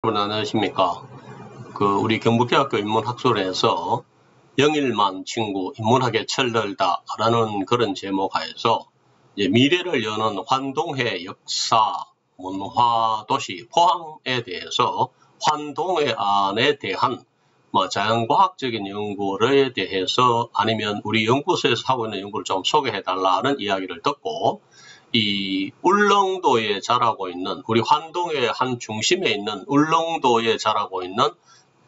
여러분 안녕하십니까. 우리 경북대학교 인문학술에서 영일만 친구 인문학에 철들다 라는 그런 제목하에서 미래를 여는 환동의 역사, 문화, 도시, 포항에 대해서 환동의 안에 대한 자연과학적인 연구에 대해서 아니면 우리 연구소에서 하고 있는 연구를 좀 소개해달라는 이야기를 듣고 이 울릉도에 자라고 있는 우리 환동의 한 중심에 있는 울릉도에 자라고 있는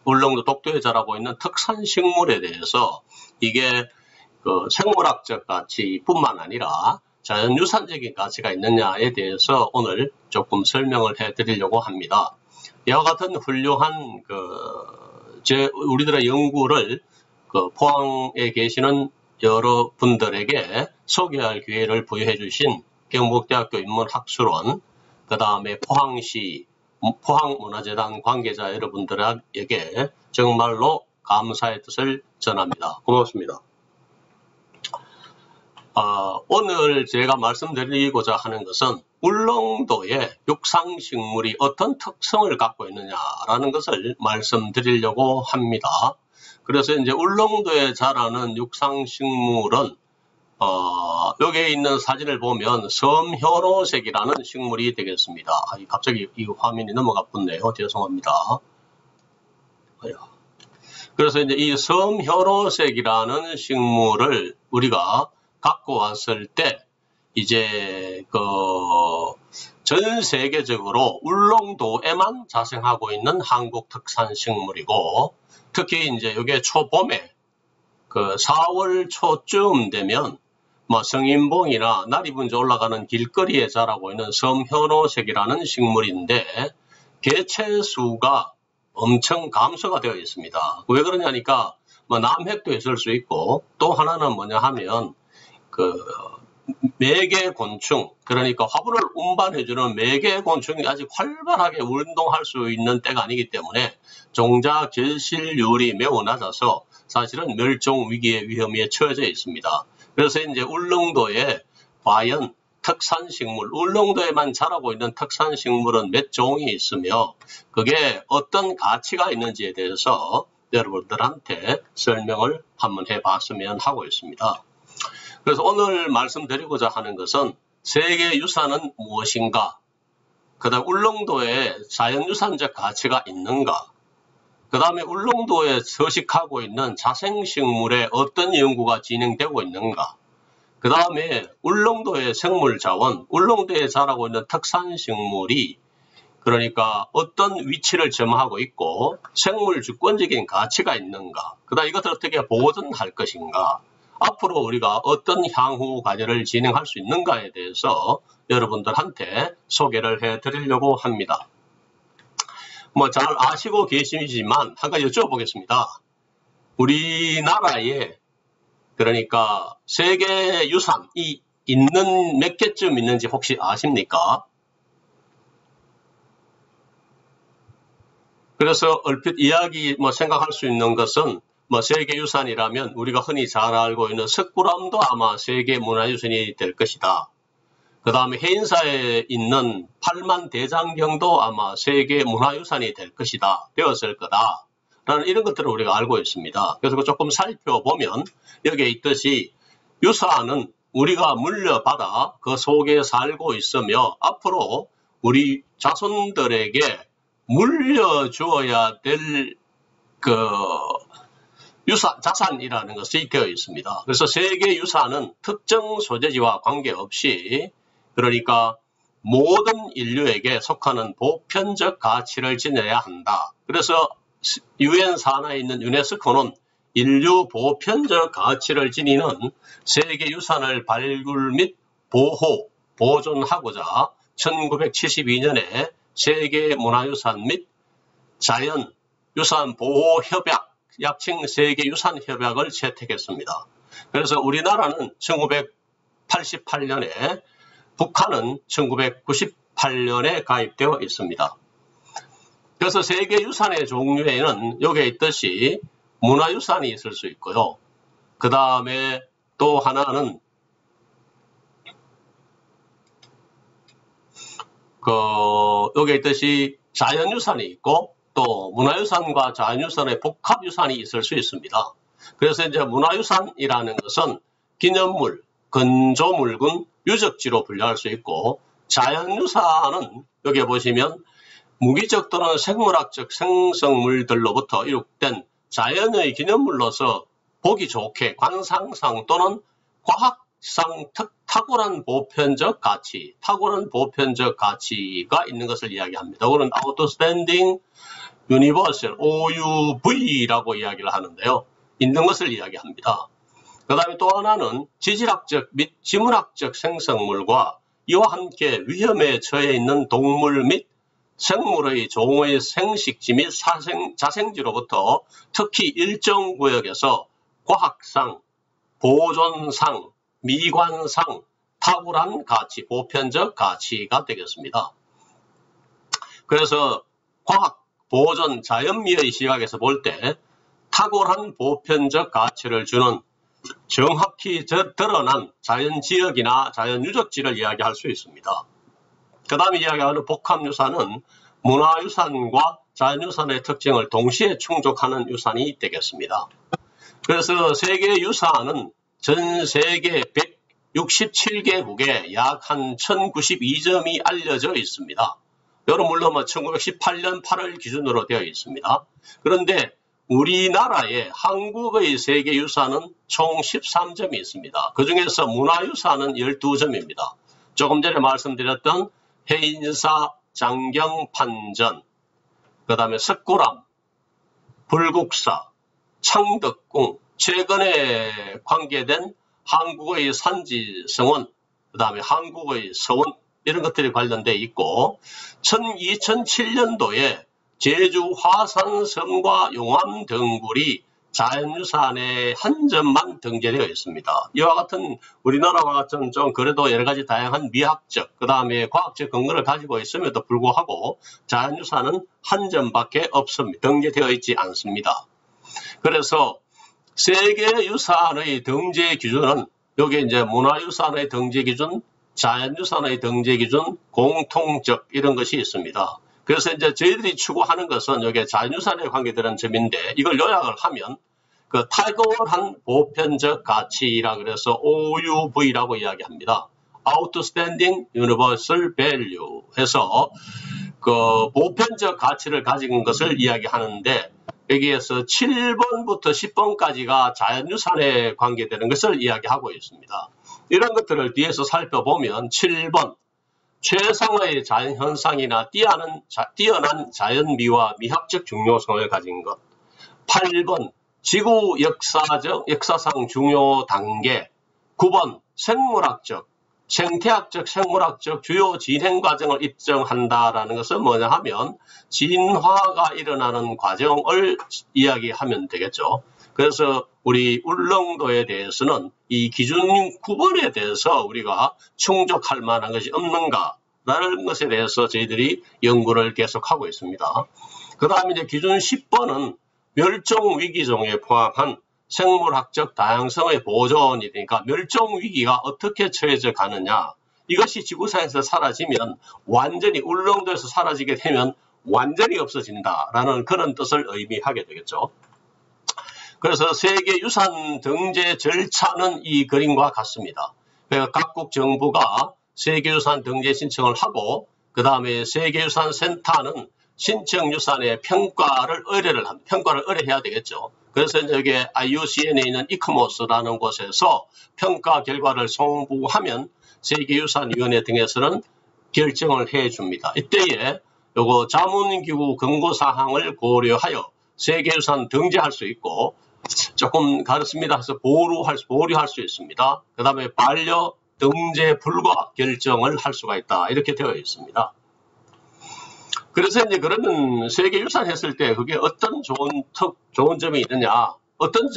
울릉도 독도에 자라고 있는 특산식물에 대해서 이게 생물학적 가치뿐만 아니라 자연유산적인 가치가 있느냐에 대해서 오늘 조금 설명을 해드리려고 합니다. 이와 같은 훌륭한 우리들의 연구를 포항에 계시는 여러분들에게 소개할 기회를 부여해 주신 경북대학교 인문학술원, 그 다음에 포항시 포항문화재단 관계자 여러분들에게 정말로 감사의 뜻을 전합니다. 고맙습니다. 오늘 제가 말씀드리고자 하는 것은 울릉도의 육상식물이 어떤 특성을 갖고 있느냐라는 것을 말씀드리려고 합니다. 그래서 이제 울릉도에 자라는 육상식물은 여기에 있는 사진을 보면 섬현호색이라는 식물이 되겠습니다. 갑자기 이 화면이 넘어가 붙네요. 죄송합니다. 그래서 이제 이 섬현호색이라는 식물을 우리가 갖고 왔을 때 이제 전 세계적으로 울릉도에만 자생하고 있는 한국 특산 식물이고, 특히 이제 이게 초봄에 4월 초쯤 되면 성인봉이나 나리분자 올라가는 길거리에 자라고 있는 섬현호색이라는 식물인데 개체수가 엄청 감소가 되어 있습니다. 왜 그러냐니까 남획도 있을 수 있고, 또 하나는 뭐냐 하면 매개곤충, 그러니까 화분을 운반해주는 매개곤충이 아직 활발하게 운동할 수 있는 때가 아니기 때문에 종자 결실률이 매우 낮아서 사실은 멸종 위기의 위험에 처해져 있습니다. 그래서 이제 울릉도에 과연 특산식물, 울릉도에만 자라고 있는 특산식물은 몇 종이 있으며 그게 어떤 가치가 있는지에 대해서 여러분들한테 설명을 한번 해봤으면 하고 있습니다. 그래서 오늘 말씀드리고자 하는 것은 세계유산은 무엇인가, 그 다음 울릉도에 자연유산적 가치가 있는가, 그 다음에 울릉도에 서식하고 있는 자생식물에 어떤 연구가 진행되고 있는가, 그 다음에 울릉도의 생물자원, 울릉도에 자라고 있는 특산식물이 그러니까 어떤 위치를 점하고 있고 생물주권적인 가치가 있는가, 그 다음 이것을 어떻게 보존할 것인가, 앞으로 우리가 어떤 향후 과제를 진행할 수 있는가에 대해서 여러분들한테 소개를 해드리려고 합니다. 잘 아시고 계시지만 한 가지 여쭤보겠습니다. 우리나라에 그러니까 세계유산이 있는 몇 개쯤 있는지 혹시 아십니까? 그래서 얼핏 이야기 생각할 수 있는 것은 세계유산이라면 우리가 흔히 잘 알고 있는 석굴암도 아마 세계문화유산이 될 것이다. 그 다음에 해인사에 있는 팔만대장경도 아마 세계문화유산이 될 것이다. 되었을 거다. 라는 이런 것들을 우리가 알고 있습니다. 그래서 조금 살펴보면 여기에 있듯이 유산은 우리가 물려받아 그 속에 살고 있으며 앞으로 우리 자손들에게 물려주어야 될 자산이라는 것이 되어 있습니다. 그래서 세계유산은 특정 소재지와 관계없이 그러니까 모든 인류에게 속하는 보편적 가치를 지녀야 한다. 그래서 유엔 산하에 있는 유네스코는 인류 보편적 가치를 지니는 세계유산을 발굴 및 보호, 보존하고자 1972년에 세계문화유산 및 자연유산보호협약, 약칭 세계유산협약을 채택했습니다. 그래서 우리나라는 1988년에, 북한은 1998년에 가입되어 있습니다. 그래서 세계유산의 종류에는 여기에 있듯이 문화유산이 있을 수 있고요. 그 다음에 또 하나는 여기에 있듯이 자연유산이 있고 또 문화유산과 자연유산의 복합유산이 있을 수 있습니다. 그래서 이제 문화유산이라는 것은 기념물, 건조물군, 유적지로 분류할 수 있고, 자연유산은 여기 보시면 무기적 또는 생물학적 생성물들로부터 이룩된 자연의 기념물로서 보기 좋게 관상상 또는 과학상 탁월한 보편적 가치가 있는 것을 이야기합니다. 이거는 outstanding universal OUV라고 이야기를 하는데요. 있는 것을 이야기합니다. 그 다음에 또 하나는 지질학적 및 지문학적 생성물과 이와 함께 위험에 처해 있는 동물 및 생물의 종의 생식지 및 자생지로부터 특히 일정 구역에서 과학상, 보존상, 미관상, 탁월한 가치, 보편적 가치가 되겠습니다. 그래서 과학, 보존, 자연미의 시각에서 볼 때 탁월한 보편적 가치를 주는 정확히 드러난 자연지역이나 자연유적지를 이야기할 수 있습니다. 그 다음에 이야기하는 복합유산은 문화유산과 자연유산의 특징을 동시에 충족하는 유산이 되겠습니다. 그래서 세계유산은 전 세계 167개국에 약 한 1092점이 알려져 있습니다. 여러분 물론 1918년 8월 기준으로 되어 있습니다. 그런데 우리나라의 한국의 세계유산은 총 13점이 있습니다. 그 중에서 문화유산은 12점입니다. 조금 전에 말씀드렸던 해인사, 장경판전, 그 다음에 석굴암, 불국사, 창덕궁, 최근에 관계된 한국의 산지성원, 그 다음에 한국의 서원 이런 것들이 관련되어 있고 2007년도에 제주 화산섬과 용암 덩굴이 자연유산의 한 점만 등재되어 있습니다. 이와 같은 우리나라와 같은 좀 그래도 여러 가지 다양한 미학적 그 다음에 과학적 근거를 가지고 있음에도 불구하고 자연유산은 한 점밖에 없습니다. 등재되어 있지 않습니다. 그래서 세계유산의 등재 기준은 여기 이제 문화유산의 등재 기준, 자연유산의 등재 기준, 공통적 이런 것이 있습니다. 그래서 이제 저희들이 추구하는 것은 여기 자연유산에 관계되는 점인데 이걸 요약을 하면 그 탁월한 보편적 가치라 그래서 OUV라고 이야기합니다. Outstanding Universal Value 해서 그 보편적 가치를 가진 것을 이야기하는데 여기에서 7번부터 10번까지가 자연유산에 관계되는 것을 이야기하고 있습니다. 이런 것들을 뒤에서 살펴보면 7번 최상의 자연현상이나 뛰어난 자연미와 미학적 중요성을 가진 것. 8번 지구 역사상 중요 단계. 9번 생물학적, 생태학적, 생물학적 주요 진행 과정을 입증한다라는 것은 뭐냐 하면 진화가 일어나는 과정을 이야기하면 되겠죠. 그래서 우리 울릉도에 대해서는 이 기준 9번에 대해서 우리가 충족할 만한 것이 없는가라는 것에 대해서 저희들이 연구를 계속하고 있습니다. 그 다음에 이제 기준 10번은 멸종위기종에 포함한 생물학적 다양성의 보존이니까 멸종위기가 어떻게 처해져 가느냐. 이것이 지구상에서 사라지면 완전히 울릉도에서 사라지게 되면 완전히 없어진다라는 그런 뜻을 의미하게 되겠죠. 그래서 세계유산 등재 절차는 이 그림과 같습니다. 그러니까 각국 정부가 세계유산 등재 신청을 하고 그 다음에 세계유산센터는 신청유산의 평가를 의뢰해야 되겠죠. 그래서 이제 여기 IUCN에 있는 이크모스라는 곳에서 평가 결과를 송부하면 세계유산위원회 등에서는 결정을 해줍니다. 이때에 요거 자문기구 권고사항을 고려하여 세계유산 등재할 수 있고 조금 다릅니다. 해서 보류할 수 있습니다. 그 다음에 반려 등재 불가 결정을 할 수가 있다. 이렇게 되어 있습니다. 그래서 이제 그러면 세계유산 했을 때 그게 어떤 좋은 점이 있느냐, 어떤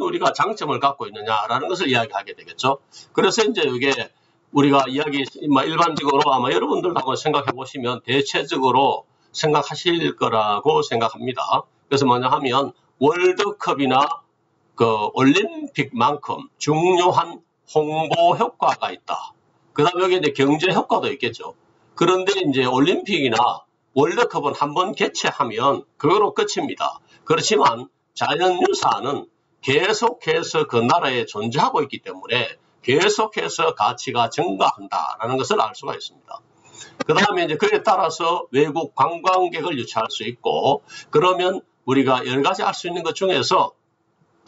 우리가 장점을 갖고 있느냐라는 것을 이야기하게 되겠죠. 그래서 이제 이게 우리가 일반적으로 아마 여러분들하고 생각해 보시면 대체적으로 생각하실 거라고 생각합니다. 그래서 뭐냐 하면 월드컵이나 그 올림픽만큼 중요한 홍보 효과가 있다. 그 다음에 여기 이제 경제 효과도 있겠죠. 그런데 이제 올림픽이나 월드컵은 한번 개최하면 그거로 끝입니다. 그렇지만 자연유산은 계속해서 그 나라에 존재하고 있기 때문에 계속해서 가치가 증가한다라는 것을 알 수가 있습니다. 그 다음에 이제 그에 따라서 외국 관광객을 유치할 수 있고, 그러면 우리가 여러 가지 알 수 있는 것 중에서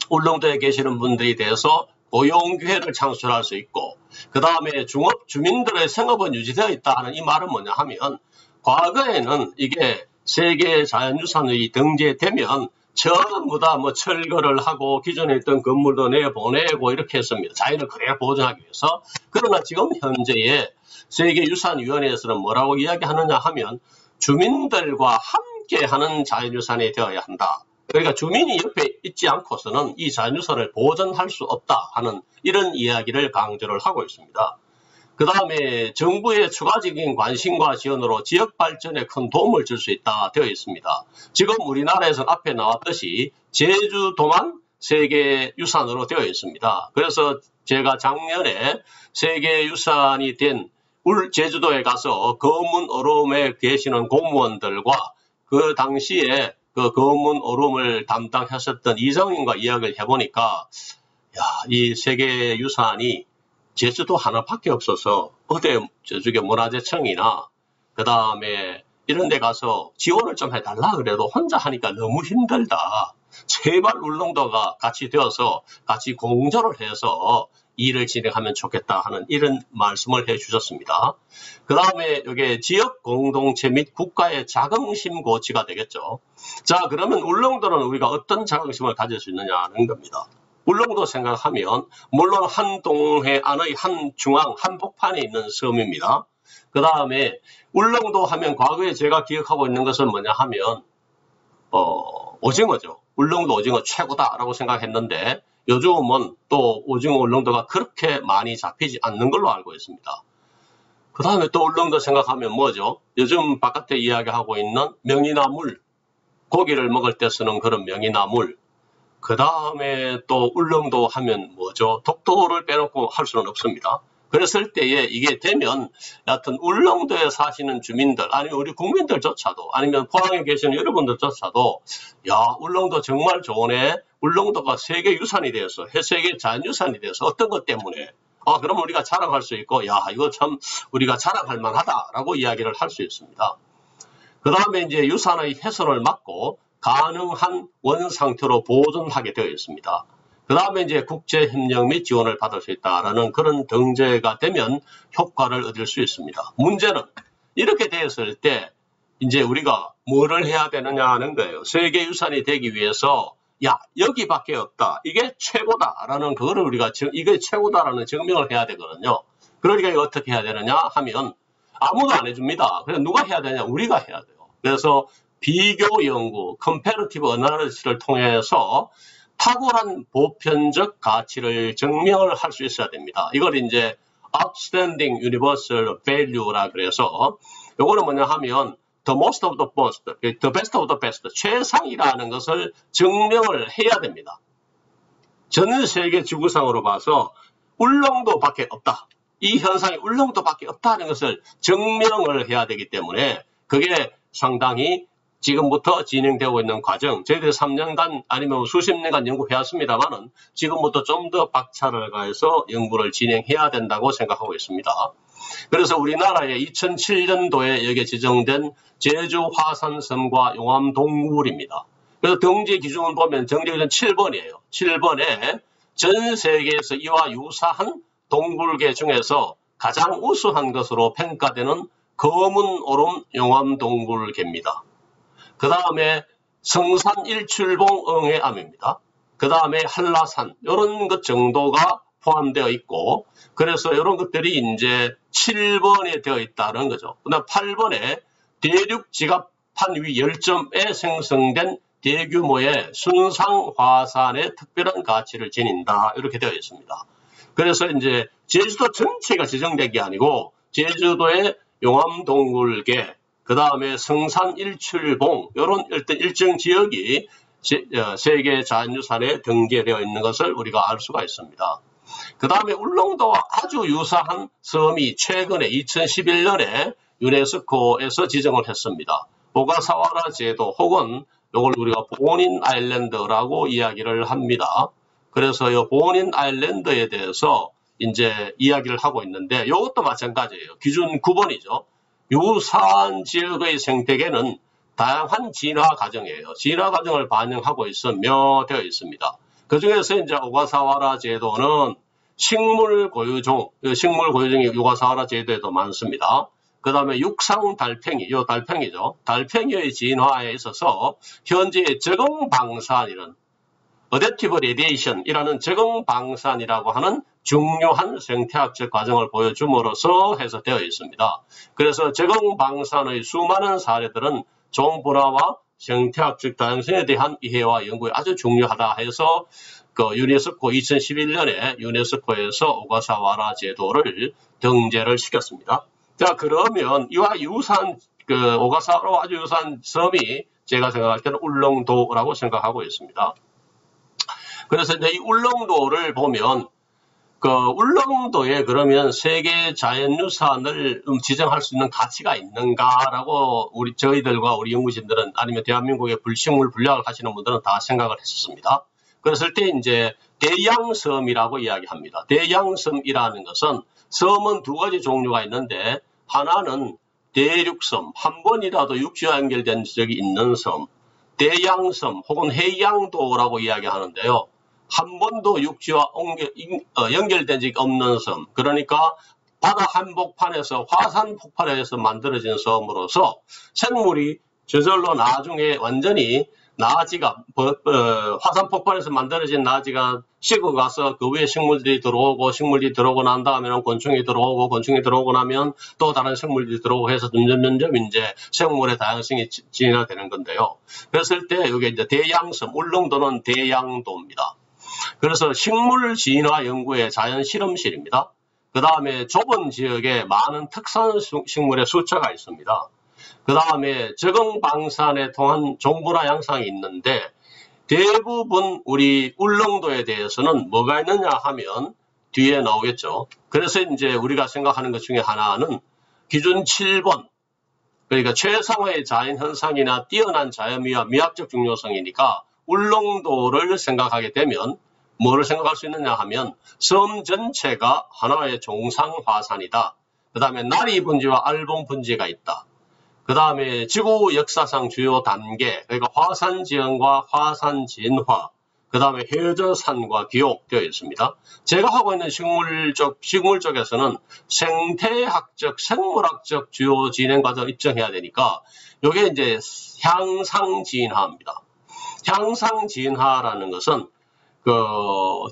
울릉도에 계시는 분들에 대해서 고용 기회를 창출할 수 있고, 그 다음에 중업 주민들의 생업은 유지되어 있다 하는 이 말은 뭐냐 하면, 과거에는 이게 세계 자연유산이 등재되면 전부 다 뭐 철거를 하고 기존에 있던 건물도 내보내고 이렇게 했습니다. 자연을 그대로 보존하기 위해서. 그러나 지금 현재의 세계유산위원회에서는 뭐라고 이야기하느냐 하면 주민들과 함께하는 자연유산이 되어야 한다. 그러니까 주민이 옆에 있지 않고서는 이 자연유산을 보존할 수 없다 하는 이런 이야기를 강조를 하고 있습니다. 그 다음에 정부의 추가적인 관심과 지원으로 지역 발전에 큰 도움을 줄 수 있다 되어 있습니다. 지금 우리나라에서는 앞에 나왔듯이 제주도만 세계유산으로 되어 있습니다. 그래서 제가 작년에 세계유산이 된 제주도에 가서 검은 오름에 계시는 공무원들과 그 당시에 그 검은 오름을 담당하셨던 이정인과 이야기를 해보니까, 야, 이 세계유산이 제주도 하나밖에 없어서 어디 저쪽에 문화재청이나 그 다음에 이런 데 가서 지원을 좀 해달라 그래도 혼자 하니까 너무 힘들다. 제발 울릉도가 같이 되어서 같이 공조를 해서 일을 진행하면 좋겠다 하는 이런 말씀을 해 주셨습니다. 그 다음에 이게 지역 공동체 및 국가의 자긍심 고취가 되겠죠. 자, 그러면 울릉도는 우리가 어떤 자긍심을 가질 수 있느냐는 겁니다. 울릉도 생각하면 물론 한 동해 안의 한 중앙 한복판에 있는 섬입니다. 그 다음에 울릉도 하면 과거에 제가 기억하고 있는 것은 뭐냐 하면 오징어죠. 울릉도 오징어 최고다라고 생각했는데 요즘은 또 오징어 울릉도가 그렇게 많이 잡히지 않는 걸로 알고 있습니다. 그 다음에 또 울릉도 생각하면 뭐죠? 요즘 바깥에 이야기하고 있는 명이나물, 고기를 먹을 때 쓰는 그런 명이나물, 그 다음에 또 울릉도 하면 뭐죠? 독도를 빼놓고 할 수는 없습니다. 그랬을 때에 이게 되면 여하튼 울릉도에 사시는 주민들 아니면 우리 국민들조차도 아니면 포항에 계시는 여러분들조차도 야, 울릉도 정말 좋으네. 울릉도가 세계유산이 되어서 세계 자연유산이 되어서 어떤 것 때문에 그럼 우리가 자랑할 수 있고 야, 이거 참 우리가 자랑할 만하다라고 이야기를 할 수 있습니다. 그 다음에 이제 유산의 훼손을 막고 가능한 원상태로 보존하게 되어 있습니다. 그 다음에 이제 국제협력 및 지원을 받을 수 있다라는 그런 등재가 되면 효과를 얻을 수 있습니다. 문제는 이렇게 되었을 때 이제 우리가 뭐를 해야 되느냐 하는 거예요. 세계유산이 되기 위해서 야, 여기밖에 없다. 이게 최고다라는 그거를 우리가 이게 최고다라는 증명을 해야 되거든요. 그러니까 이거 어떻게 해야 되느냐 하면 아무도 안 해줍니다. 그래서 누가 해야 되냐? 우리가 해야 돼요. 그래서 비교 연구, 컴패러티브 어나리시스를 통해서 탁월한 보편적 가치를 증명을 할 수 있어야 됩니다. 이걸 이제 outstanding universal value라 그래서 요거는 뭐냐 하면 the most of the best, the best of the best, 최상이라는 것을 증명을 해야 됩니다. 전 세계 지구상으로 봐서 울릉도밖에 없다. 이 현상이 울릉도밖에 없다는 것을 증명을 해야 되기 때문에 그게 상당히 지금부터 진행되고 있는 과정, 저희들이 3년간 아니면 수십 년간 연구해왔습니다만은 지금부터 좀 더 박차를 가해서 연구를 진행해야 된다고 생각하고 있습니다. 그래서 우리나라의 2007년도에 여기에 지정된 제주 화산섬과 용암동굴입니다. 그래서 등재 기준을 보면 등재 기준 7번이에요. 7번에 전 세계에서 이와 유사한 동굴계 중에서 가장 우수한 것으로 평가되는 검은 오름 용암동굴계입니다. 그 다음에 성산 일출봉 응해암입니다. 그 다음에 한라산 이런 것 정도가 포함되어 있고 그래서 이런 것들이 이제 7번에 되어 있다는 거죠. 그 다음 8번에 대륙 지갑판 위 열점에 생성된 대규모의 순상 화산의 특별한 가치를 지닌다 이렇게 되어 있습니다. 그래서 이제 제주도 전체가 지정된 게 아니고 제주도의 용암동굴계 그 다음에 성산 일출봉 이런 일정 지역이 세계 자연유산에 등재되어 있는 것을 우리가 알 수가 있습니다. 그 다음에 울릉도와 아주 유사한 섬이 최근에 2011년에 유네스코에서 지정을 했습니다. 오가사와라 제도 혹은 이걸 우리가 보닌 아일랜드라고 이야기를 합니다. 그래서 이 보닌 아일랜드에 대해서 이제 이야기를 하고 있는데 이것도 마찬가지예요. 기준 9번이죠. 유사한 지역의 생태계는 다양한 진화 과정이에요. 진화 과정을 반영하고 있으며 되어 있습니다. 그 중에서 이제 오가사와라 제도는 식물 고유종이 오가사와라 제도에도 많습니다. 그 다음에 육상 달팽이, 이 달팽이죠. 달팽이의 진화에 있어서 현재의 적응 방사이라는 어댑티브 레디에이션이라는 적응 방사이라고 하는 중요한 생태학적 과정을 보여줌으로써 해서 되어 있습니다. 그래서 적응 방사의 수많은 사례들은 종분화와 생태학적 다양성에 대한 이해와 연구에 아주 중요하다 해서 그 유네스코 2011년에 유네스코에서 오가사와라 제도를 등재를 시켰습니다. 자, 그러면 이와 유사한 오가사와라와 아주 유사한 섬이 제가 생각할 때는 울릉도라고 생각하고 있습니다. 그래서 이제 이 울릉도를 보면 울릉도에 그러면 세계 자연유산을 지정할 수 있는 가치가 있는가라고 저희들과 우리 연구진들은 아니면 대한민국의 식물 분류학을 하시는 분들은 다 생각을 했었습니다. 그랬을 때 이제 대양섬이라고 이야기합니다. 대양섬이라는 것은 섬은 두 가지 종류가 있는데 하나는 대륙섬, 한 번이라도 육지와 연결된 적이 있는 섬, 대양섬 혹은 해양도라고 이야기하는데요. 한 번도 육지와 연결된 적이 없는 섬, 그러니까 바다 한복판에서 화산 폭발에서 만들어진 섬으로서 생물이 저절로 나중에 완전히 나지가 화산 폭발에서 만들어진 나지가 식어가서 그 위에 식물들이 들어오고 식물이 들어오고 난 다음에는 곤충이 들어오고 곤충이 들어오고 나면 또 다른 생물들이 들어오고 해서 점점 이제 생물의 다양성이 진화되는 건데요. 그랬을 때 이게 이제 대양섬, 울릉도는 대양도입니다. 그래서 식물 진화 연구의 자연 실험실입니다. 그 다음에 좁은 지역에 많은 특산 식물의 숫자가 있습니다. 그 다음에 적응 방산에 통한 종분화 양상이 있는데 대부분 우리 울릉도에 대해서는 뭐가 있느냐 하면 뒤에 나오겠죠. 그래서 이제 우리가 생각하는 것 중에 하나는 기준 7번, 그러니까 최상의 자연 현상이나 뛰어난 자연미와 미학적 중요성이니까 울릉도를 생각하게 되면 뭐를 생각할 수 있느냐 하면 섬 전체가 하나의 종상화산이다. 그 다음에 나리 분지와 알봉 분지가 있다. 그 다음에 지구 역사상 주요 단계, 그러니까 화산 지형과 화산 진화, 그 다음에 해저산과 기록되어 있습니다. 제가 하고 있는 식물 쪽에서는 생태학적, 생물학적 주요 진행 과정을 입증해야 되니까 이게 이제 향상진화입니다. 향상진화라는 것은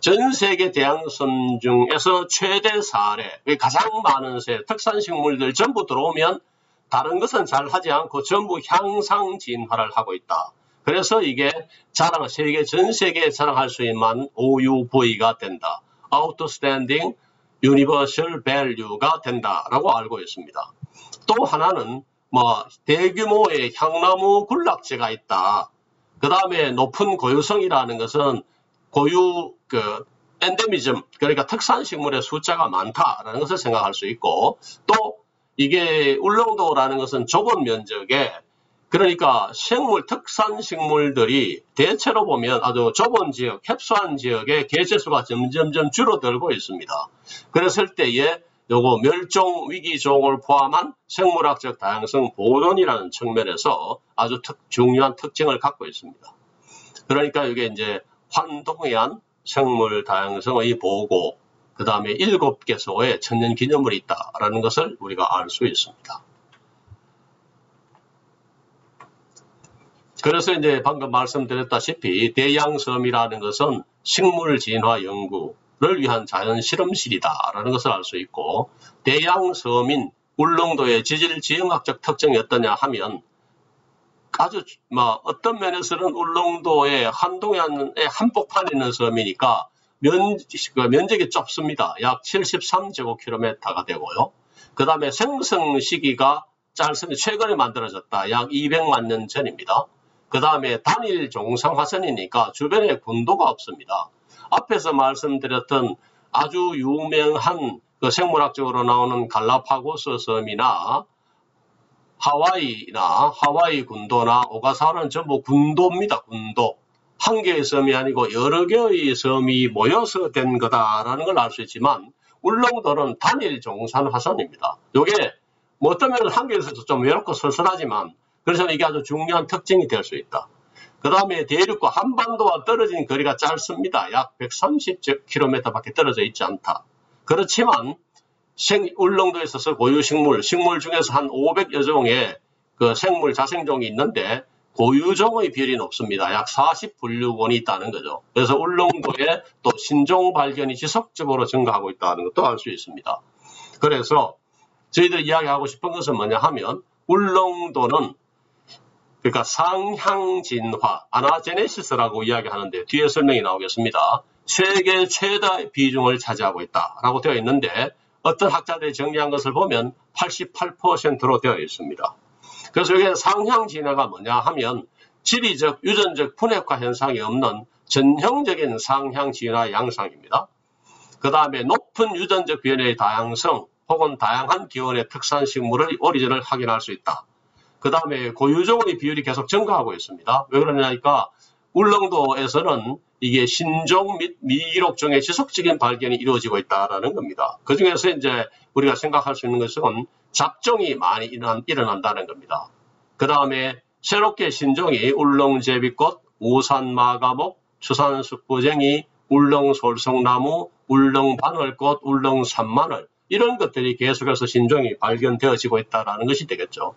전 세계 대양섬 중에서 최대 사례, 가장 많은 특산 식물들 전부 들어오면 다른 것은 잘 하지 않고 전부 향상 진화를 하고 있다. 그래서 이게 세계 전 세계에 자랑할 수 있는 OUV가 된다. Outstanding Universal Value가 된다라고 알고 있습니다. 또 하나는 대규모의 향나무 군락지가 있다. 그 다음에 높은 고유성이라는 것은 엔데미즘, 그러니까 특산 식물의 숫자가 많다라는 것을 생각할 수 있고, 또 이게 울릉도라는 것은 좁은 면적에 그러니까 특산 식물들이 대체로 보면 아주 좁은 지역, 협소한 지역에 개체수가 점점 줄어들고 있습니다. 그랬을 때에 요거 멸종 위기종을 포함한 생물학적 다양성 보존이라는 측면에서 아주 중요한 특징을 갖고 있습니다. 그러니까 이게 이제 환동해안 생물 다양성의 보고, 그 다음에 7개소의 천년 기념물이 있다라는 것을 우리가 알 수 있습니다. 그래서 이제 방금 말씀드렸다시피 대양섬이라는 것은 식물 진화 연구를 위한 자연 실험실이다라는 것을 알 수 있고, 대양섬인 울릉도의 지질 지형학적 특징이 어떠냐 하면 아주 어떤 면에서는 울릉도의 한동해안의 한복판에 있는 섬이니까 면적이 좁습니다. 약 73제곱킬로미터가 되고요. 그 다음에 생성 시기가 짧습니다. 최근에 만들어졌다. 약 200만 년 전입니다. 그 다음에 단일 종상화산이니까 주변에 군도가 없습니다. 앞에서 말씀드렸던 아주 유명한 생물학적으로 나오는 갈라파고스 섬이나 하와이 군도나 오가사와라는 전부 군도입니다. 군도. 한 개의 섬이 아니고 여러 개의 섬이 모여서 된 거다라는 걸 알 수 있지만 울릉도는 단일 종산 화산입니다. 이게 뭐 어떤 면은 한국에서 좀 외롭고 쓸쓸하지만 그래서 이게 아주 중요한 특징이 될 수 있다. 그 다음에 대륙과 한반도와 떨어진 거리가 짧습니다. 약 130km 밖에 떨어져 있지 않다. 그렇지만 울릉도에 있어서 고유 식물 중에서 한 500여 종의 그 생물 자생종이 있는데 고유종의 비율이 높습니다. 약 40분류원이 있다는 거죠. 그래서 울릉도에 또 신종 발견이 지속적으로 증가하고 있다는 것도 알 수 있습니다. 그래서 저희들이 이야기하고 싶은 것은 뭐냐 하면 울릉도는 그러니까 상향진화, 아나제네시스라고 이야기하는데 뒤에 설명이 나오겠습니다. 세계 최다의 비중을 차지하고 있다라고 되어 있는데 어떤 학자들이 정리한 것을 보면 88%로 되어 있습니다. 그래서 여기에 상향진화가 뭐냐 하면 지리적, 유전적 분해화 현상이 없는 전형적인 상향진화 양상입니다. 그 다음에 높은 유전적 변화의 다양성 혹은 다양한 기원의 특산 식물의 오리진을 확인할 수 있다. 그 다음에 고유종의 비율이 계속 증가하고 있습니다. 왜 그러냐니까 울릉도에서는 이게 신종 및 미기록종의 지속적인 발견이 이루어지고 있다는 겁니다. 그 중에서 이제 우리가 생각할 수 있는 것은 잡종이 많이 일어난다는 겁니다. 그 다음에 새롭게 신종이 울릉제비꽃, 우산마가목, 추산숙부쟁이, 울릉솔성나무, 울릉바늘꽃, 울릉산마늘 이런 것들이 계속해서 신종이 발견되어지고 있다는 것이 되겠죠.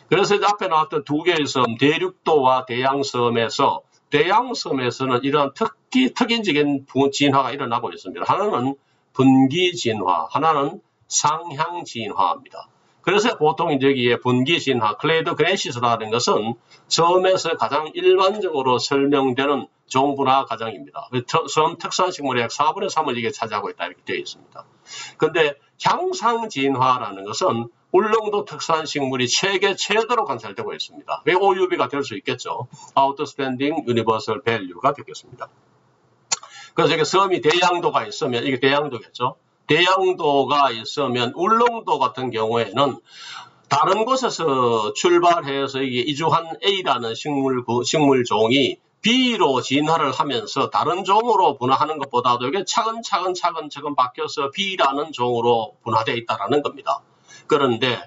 그래서 이제 앞에 나왔던 두 개의 섬, 대륙도와 대양섬에서 대양섬에서는 이러한 특인적인 진화가 일어나고 있습니다. 하나는 분기진화, 하나는 상향진화입니다. 그래서 보통 이제 여기에 분기진화, 클레이도그네시스라는 것은 섬에서 가장 일반적으로 설명되는 종분화 과정입니다. 섬 특산식물의 약 4분의 3을 이게 차지하고 있다 이렇게 되어 있습니다. 그런데 향상진화라는 것은 울릉도 특산식물이 세계 최대로 관찰되고 있습니다. 왜 OUV가 될 수 있겠죠. Outstanding Universal Value가 되겠습니다. 그래서 이게 섬이 대양도가 있으면 이게 대양도겠죠. 대양도가 있으면 울릉도 같은 경우에는 다른 곳에서 출발해서 이게 이주한 A라는 식물종이 B로 진화를 하면서 다른 종으로 분화하는 것보다도 이게 차근차근 바뀌어서 B라는 종으로 분화되어 있다는 겁니다. 그런데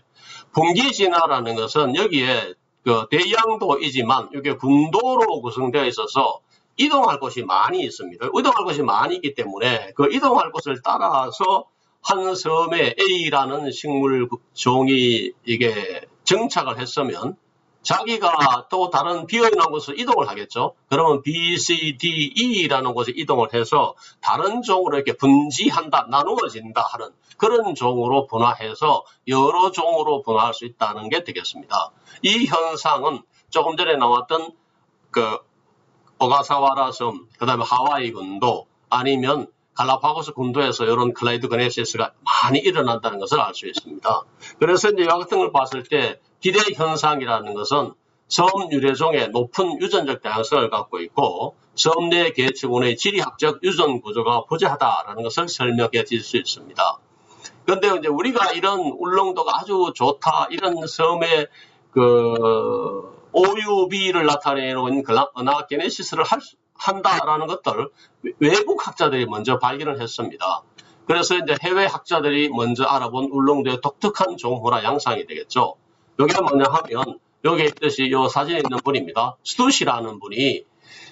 분기진화라는 것은 여기에 그 대양도이지만 이게 군도로 구성되어 있어서 이동할 곳이 많이 있습니다. 이동할 곳이 많이 있기 때문에 그 이동할 곳을 따라서 한 섬에 A라는 식물종이 이게 정착을 했으면 자기가 또 다른 비어있는 곳으로 이동을 하겠죠. 그러면 B, C, D, E라는 곳에 이동을 해서 다른 종으로 이렇게 분지한다, 나누어진다 하는 그런 종으로 분화해서 여러 종으로 분화할 수 있다는 게 되겠습니다. 이 현상은 조금 전에 나왔던 그 오가사와라 섬, 그 다음에 하와이 군도 아니면 갈라파고스 군도에서 이런 클레이도그네시스가 많이 일어난다는 것을 알 수 있습니다. 그래서 이제 이와 같은 걸 봤을 때 기대 현상이라는 것은 섬 유래종의 높은 유전적 다양성을 갖고 있고 섬 내 개체군의 지리학적 유전 구조가 부재하다라는 것을 설명해 줄 수 있습니다. 그런데 이제 우리가 이런 울릉도가 아주 좋다, 이런 섬의 그 OUV를 나타내는 아나제네시스를 한다라는 것들 외국 학자들이 먼저 발견을 했습니다. 그래서 이제 해외 학자들이 먼저 알아본 울릉도의 독특한 종호라 양상이 되겠죠. 여기가 뭐냐 하면 여기 있듯이 이 사진에 있는 분입니다. 스투시라는 분이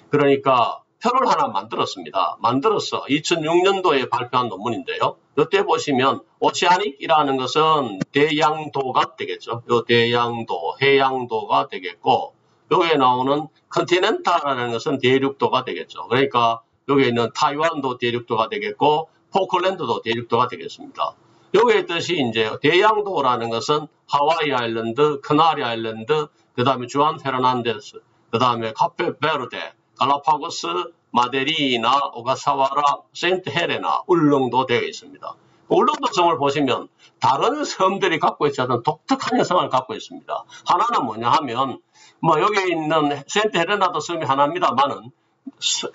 그러니까 표를 하나 만들었습니다. 만들어서 2006년도에 발표한 논문인데요. 이때 보시면 오치아닉이라는 것은 대양도가 되겠죠. 요 대양도, 해양도가 되겠고 여기에 나오는 컨티넨탈이라는 것은 대륙도가 되겠죠. 그러니까 여기에 있는 타이완도 대륙도가 되겠고 포클랜드도 대륙도가 되겠습니다. 여기에 있듯이 이제 대양도라는 것은 하와이 아일랜드, 커나리 아일랜드, 그 다음에 주안 페르난데스, 그 다음에 카페베르데, 갈라파고스, 마데리나, 오가사와라, 세인트 헬레나, 울릉도 되어 있습니다. 울릉도 섬을 보시면 다른 섬들이 갖고 있지 않은 독특한 현상을 갖고 있습니다. 하나는 뭐냐 하면 뭐 여기 있는 세인트 헬레나도 섬이 하나입니다만은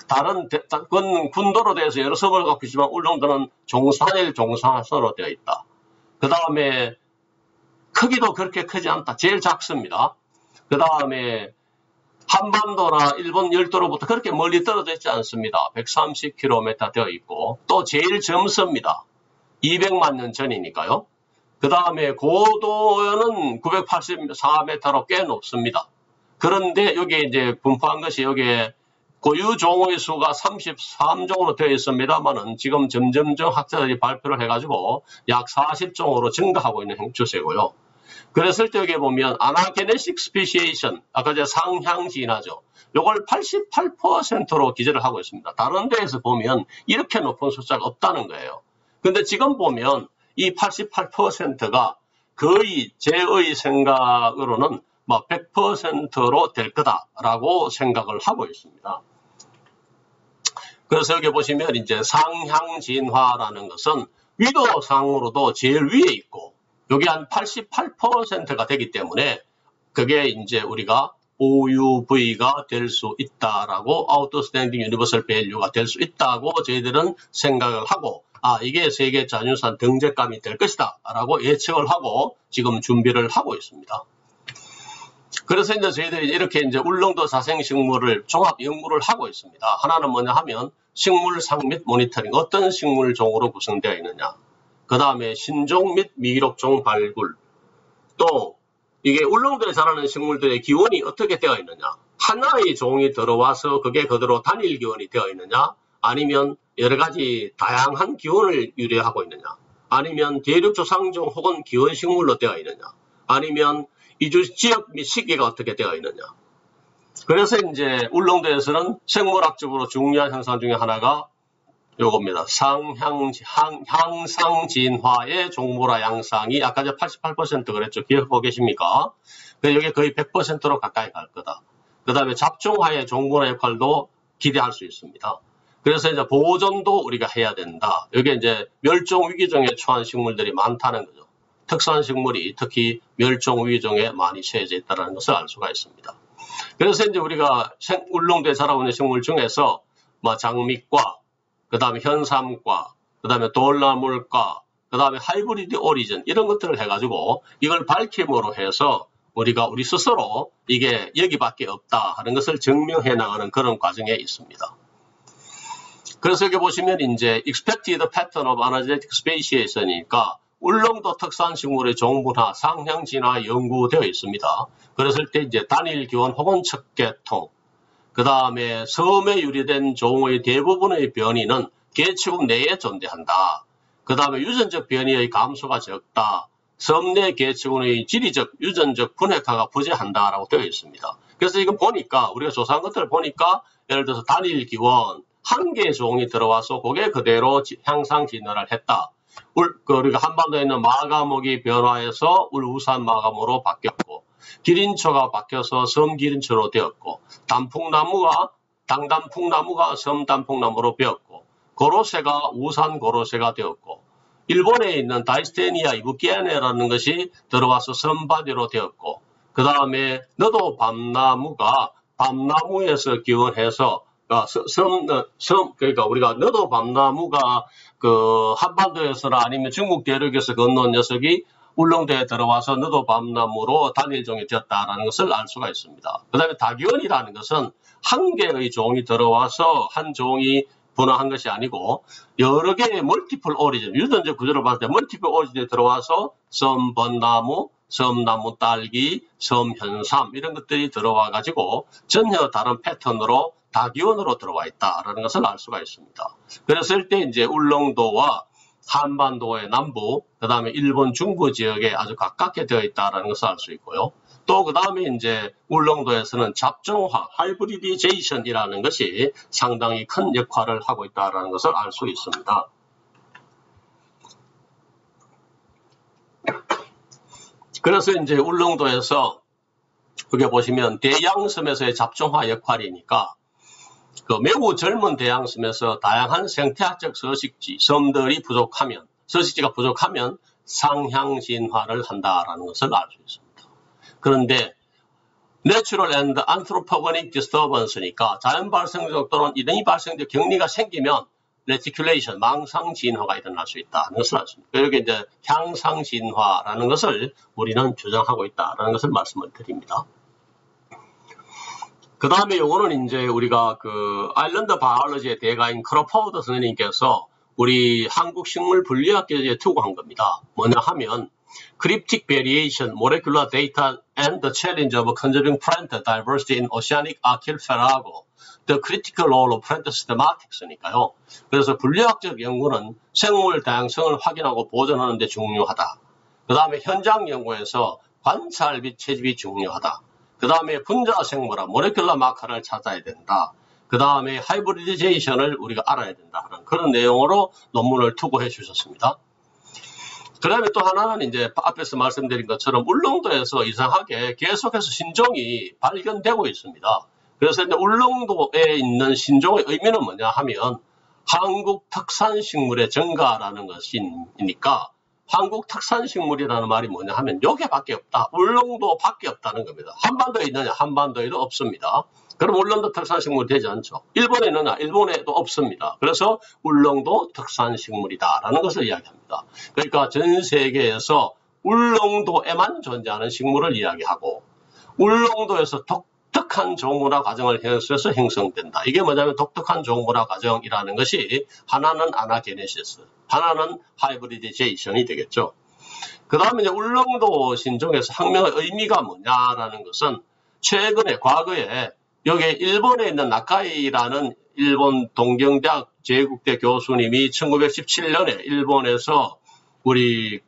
다른 군도로 되어서 여러 섬을 갖고 있지만 울릉도는 종산일 종산선으로 되어 있다. 그 다음에 크기도 그렇게 크지 않다. 제일 작습니다. 그 다음에 한반도나 일본 열도로부터 그렇게 멀리 떨어져 있지 않습니다. 130km 되어 있고 또 제일 젊습니다. 200만 년 전이니까요. 그 다음에 고도는 984m로 꽤 높습니다. 그런데 여기에 이제 분포한 것이 여기에 고유 종의 수가 33종으로 되어 있습니다만은 지금 점점점 학자들이 발표를 해가지고 약 40종으로 증가하고 있는 추세고요. 그랬을 때 여기 보면 아나게네식 스페시에이션, 아까 제가 상향 진화죠. 요걸 88%로 기재를 하고 있습니다. 다른 데에서 보면 이렇게 높은 숫자가 없다는 거예요. 근데 지금 보면 이 88%가 거의 제의 생각으로는 뭐 100%로 될 거다라고 생각을 하고 있습니다. 그래서 여기 보시면 이제 상향 진화라는 것은 위도상으로도 제일 위에 있고 여기 한 88%가 되기 때문에 그게 이제 우리가 OUV가 될 수 있다라고 Outstanding Universal Value가 될 수 있다고 저희들은 생각을 하고 이게 세계 자연유산 등재감이 될 것이다 라고 예측을 하고 지금 준비를 하고 있습니다. 그래서 이제 저희들이 이렇게 이제 울릉도 자생식물을 종합 연구를 하고 있습니다. 하나는 뭐냐 하면 식물상 및 모니터링, 어떤 식물종으로 구성되어 있느냐. 그 다음에 신종 및 미록종 발굴. 또 이게 울릉도에 자라는 식물들의 기원이 어떻게 되어 있느냐. 하나의 종이 들어와서 그게 그대로 단일 기원이 되어 있느냐. 아니면 여러 가지 다양한 기원을 유래하고 있느냐. 아니면 대륙 조상종 혹은 기원 식물로 되어 있느냐. 아니면 이주 지역 및 시기가 어떻게 되어 있느냐. 그래서 이제 울릉도에서는 생물학적으로 중요한 현상 중에 하나가 요겁니다. 향상 진화의 종모라 양상이 아까 저 88% 그랬죠. 기억하고 계십니까? 여기 거의 100%로 가까이 갈 거다. 그 다음에 잡종화의 종모라 역할도 기대할 수 있습니다. 그래서 이제 보존도 우리가 해야 된다. 여기 이제 멸종 위기종에 처한 식물들이 많다는 거죠. 특수한 식물이 특히 멸종 위기종에 많이 처해져 있다는 것을 알 수가 있습니다. 그래서 이제 우리가 울릉도에 자라고 있는 식물 중에서 뭐 장미과, 그 다음에 현삼과, 그 다음에 돌나물과, 그 다음에 하이브리드 오리진 이런 것들을 해가지고 이걸 밝힘으로 해서 우리가 우리 스스로 이게 여기밖에 없다 하는 것을 증명해 나가는 그런 과정에 있습니다. 그래서 여기 보시면 이제 expected pattern of anagenetic species이니까 울릉도 특산 식물의 종분화, 상향 진화 연구되어 있습니다. 그랬을 때 이제 단일 기원 혹은 척계통, 그 다음에 섬에 유래된 종의 대부분의 변이는 개체국 내에 존재한다. 그 다음에 유전적 변이의 감소가 적다. 섬 내 개체군의 지리적, 유전적 분해가가 부재한다라고 되어 있습니다. 그래서 이거 보니까 우리가 조사한 것들을 보니까 예를 들어서 단일 기원 한 개의 종이 들어와서 그게 그대로 향상 진화를 했다. 우리가 한반도에 있는 마가목이 변화해서 울우산 마가목으로 바뀌었고 기린초가 바뀌어서 섬기린초로 되었고 당단풍나무가 섬단풍나무로 되었고 고로쇠가 우산 고로쇠가 되었고 일본에 있는 다이스테니아 이부키아네라는 것이 들어와서 섬바디로 되었고 그 다음에 너도 밤나무가 밤나무에서 기원해서 그러니까 우리가 너도 밤나무가 그 한반도에서나 아니면 중국 대륙에서 건너온 녀석이 울릉도에 들어와서 너도 밤나무로 단일종이 되었다라는 것을 알 수가 있습니다. 그 다음에 다기원이라는 것은 한 개의 종이 들어와서 한 종이 분화한 것이 아니고 여러 개의 멀티플 오리진, 유전적 구조를 봤을 때 멀티플 오리진이 들어와서 섬번나무, 섬나무 딸기, 섬현삼 이런 것들이 들어와 가지고 전혀 다른 패턴으로 다기원으로 들어와 있다라는 것을 알 수가 있습니다. 그랬을 때 이제 울릉도와 한반도의 남부, 그 다음에 일본 중부 지역에 아주 가깝게 되어 있다라는 것을 알 수 있고요. 또 그 다음에 이제 울릉도에서는 잡종화, 하이브리디제이션이라는 것이 상당히 큰 역할을 하고 있다라는 것을 알 수 있습니다. 그래서 이제 울릉도에서 여기 보시면 대양섬에서의 잡종화 역할이니까 그 매우 젊은 대양섬에서 다양한 생태학적 서식지, 섬들이 부족하면, 서식지가 부족하면 상향진화를 한다라는 것을 알 수 있습니다. 그런데 Natural and Anthropogenic Disturbance니까 자연 발생적 또는 인為발생적 격리가 생기면 reticulation, 망상 진화가 일어날 수 있다는 것을 알습니다. 여기 이제 향상 진화라는 것을 우리는 주장하고 있다는 것을 말씀을 드립니다. 그 다음에 요거는 이제 우리가 그 아일랜드 바이올로지의 대가인 크로포드 선생님께서 우리 한국 식물 분리학계에 투고한 겁니다. 뭐냐 하면 Cryptic variation, molecular data, and the challenge of conserving plant diversity in oceanic archipelago, the critical role of plant systematics니까요. 그래서 분리학적 연구는 생물 다양성을 확인하고 보존하는 데 중요하다. 그 다음에 현장 연구에서 관찰 및 채집이 중요하다. 그 다음에 분자 생물학, 모레큘러 마커를 찾아야 된다. 그 다음에 하이브리디제이션을 우리가 알아야 된다. 그런 내용으로 논문을 투고해 주셨습니다. 그 다음에 또 하나는 이제 앞에서 말씀드린 것처럼 울릉도에서 이상하게 계속해서 신종이 발견되고 있습니다. 그래서 이제 울릉도에 있는 신종의 의미는 뭐냐 하면 한국 특산식물의 증가라는 것이니까 한국 특산식물이라는 말이 뭐냐 하면 여기밖에 없다. 울릉도밖에 없다는 겁니다. 한반도에 있느냐? 한반도에도 없습니다. 그럼 울릉도 특산식물이 되지 않죠. 일본에 있느냐? 일본에도 없습니다. 그래서 울릉도 특산식물이다라는 것을 이야기합니다. 그러니까 전 세계에서 울릉도에만 존재하는 식물을 이야기하고 울릉도에서 독특한 종문화 과정을 해서 형성된다. 이게 뭐냐면 독특한 종문화 과정이라는 것이 하나는 아나게네시스, 하나는 하이브리디제이션이 되겠죠. 그 다음에 이제 울릉도 신종에서 학명의 의미가 뭐냐라는 것은 최근에 과거에 여기 일본에 있는 나카이라는 일본 동경대학 제국대 교수님이 1917년에 일본에서 우리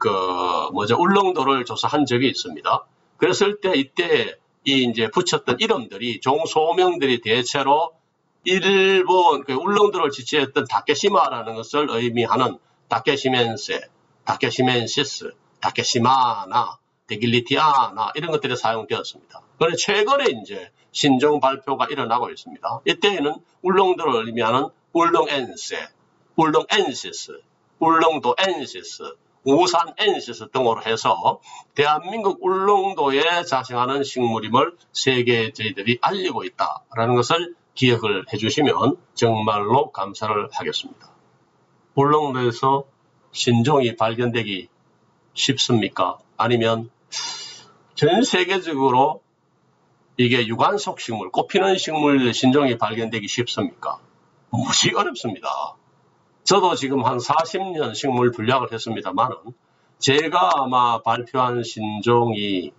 울릉도를 조사한 적이 있습니다. 그랬을 때 이때 이 이제 붙였던 이름들이 종소명들이 대체로 일본 울릉도를 지칭했던 다케시마라는 것을 의미하는 다케시멘세, 다케시멘시스, 다케시마나, 데길리티아나 이런 것들이 사용되었습니다. 그런데 최근에 이제 신종 발표가 일어나고 있습니다. 이때에는 울릉도를 의미하는 울릉엔세, 울릉엔시스, 울릉도엔시스, 우산엔시스 등으로 해서 대한민국 울릉도에 자생하는 식물임을 세계에 저희들이 알리고 있다라는 것을 기억을 해주시면 정말로 감사를 하겠습니다. 울릉도에서 신종이 발견되기 쉽습니까? 아니면 전 세계적으로 이게 유관속 식물, 꽃피는 식물 신종이 발견되기 쉽습니까? 무지 어렵습니다. 저도 지금 한 40년 식물 분리학을 했습니다만은 제가 아마 발표한 신종이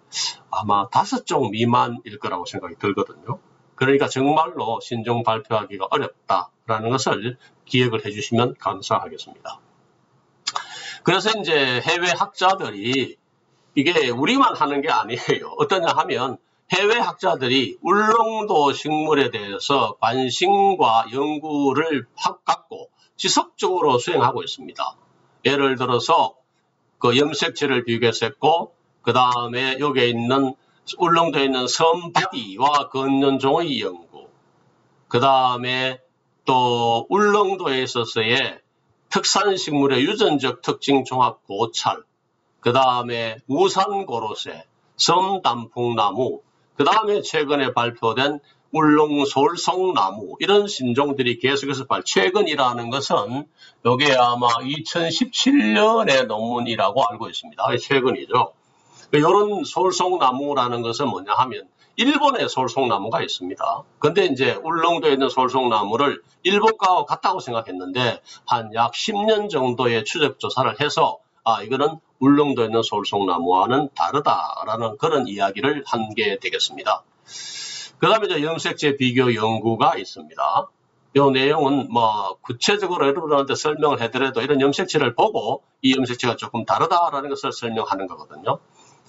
아마 5종 미만일 거라고 생각이 들거든요. 그러니까 정말로 신종 발표하기가 어렵다라는 것을 기억을 해주시면 감사하겠습니다. 그래서 이제 해외 학자들이 이게 우리만 하는 게 아니에요. 어떠냐 하면 해외 학자들이 울릉도 식물에 대해서 관심과 연구를 갖고 지속적으로 수행하고 있습니다. 예를 들어서 그 염색체를 비교했고, 그 다음에 여기에 있는 울릉도에 있는 섬바디와 건년종의 연구, 그 다음에 또 울릉도에 있어서의 특산식물의 유전적 특징 종합 고찰, 그 다음에 우산고로쇠, 섬단풍나무, 그 다음에 최근에 발표된 울릉솔송나무 이런 신종들이 계속해서 최근이라는 것은 이게 아마 2017년의 논문이라고 알고 있습니다. 최근이죠. 이런 솔송나무라는 것은 뭐냐 하면 일본에 솔송나무가 있습니다. 근데 이제 울릉도에 있는 솔송나무를 일본과 같다고 생각했는데 한 약 10년 정도의 추적 조사를 해서 이거는 울릉도에 있는 솔송나무와는 다르다라는 그런 이야기를 한 게 되겠습니다. 그 다음에 이제 염색체 비교 연구가 있습니다. 이 내용은 뭐 구체적으로 여러분한테 설명을 해드려도 이런 염색체를 보고 이 염색체가 조금 다르다라는 것을 설명하는 거거든요.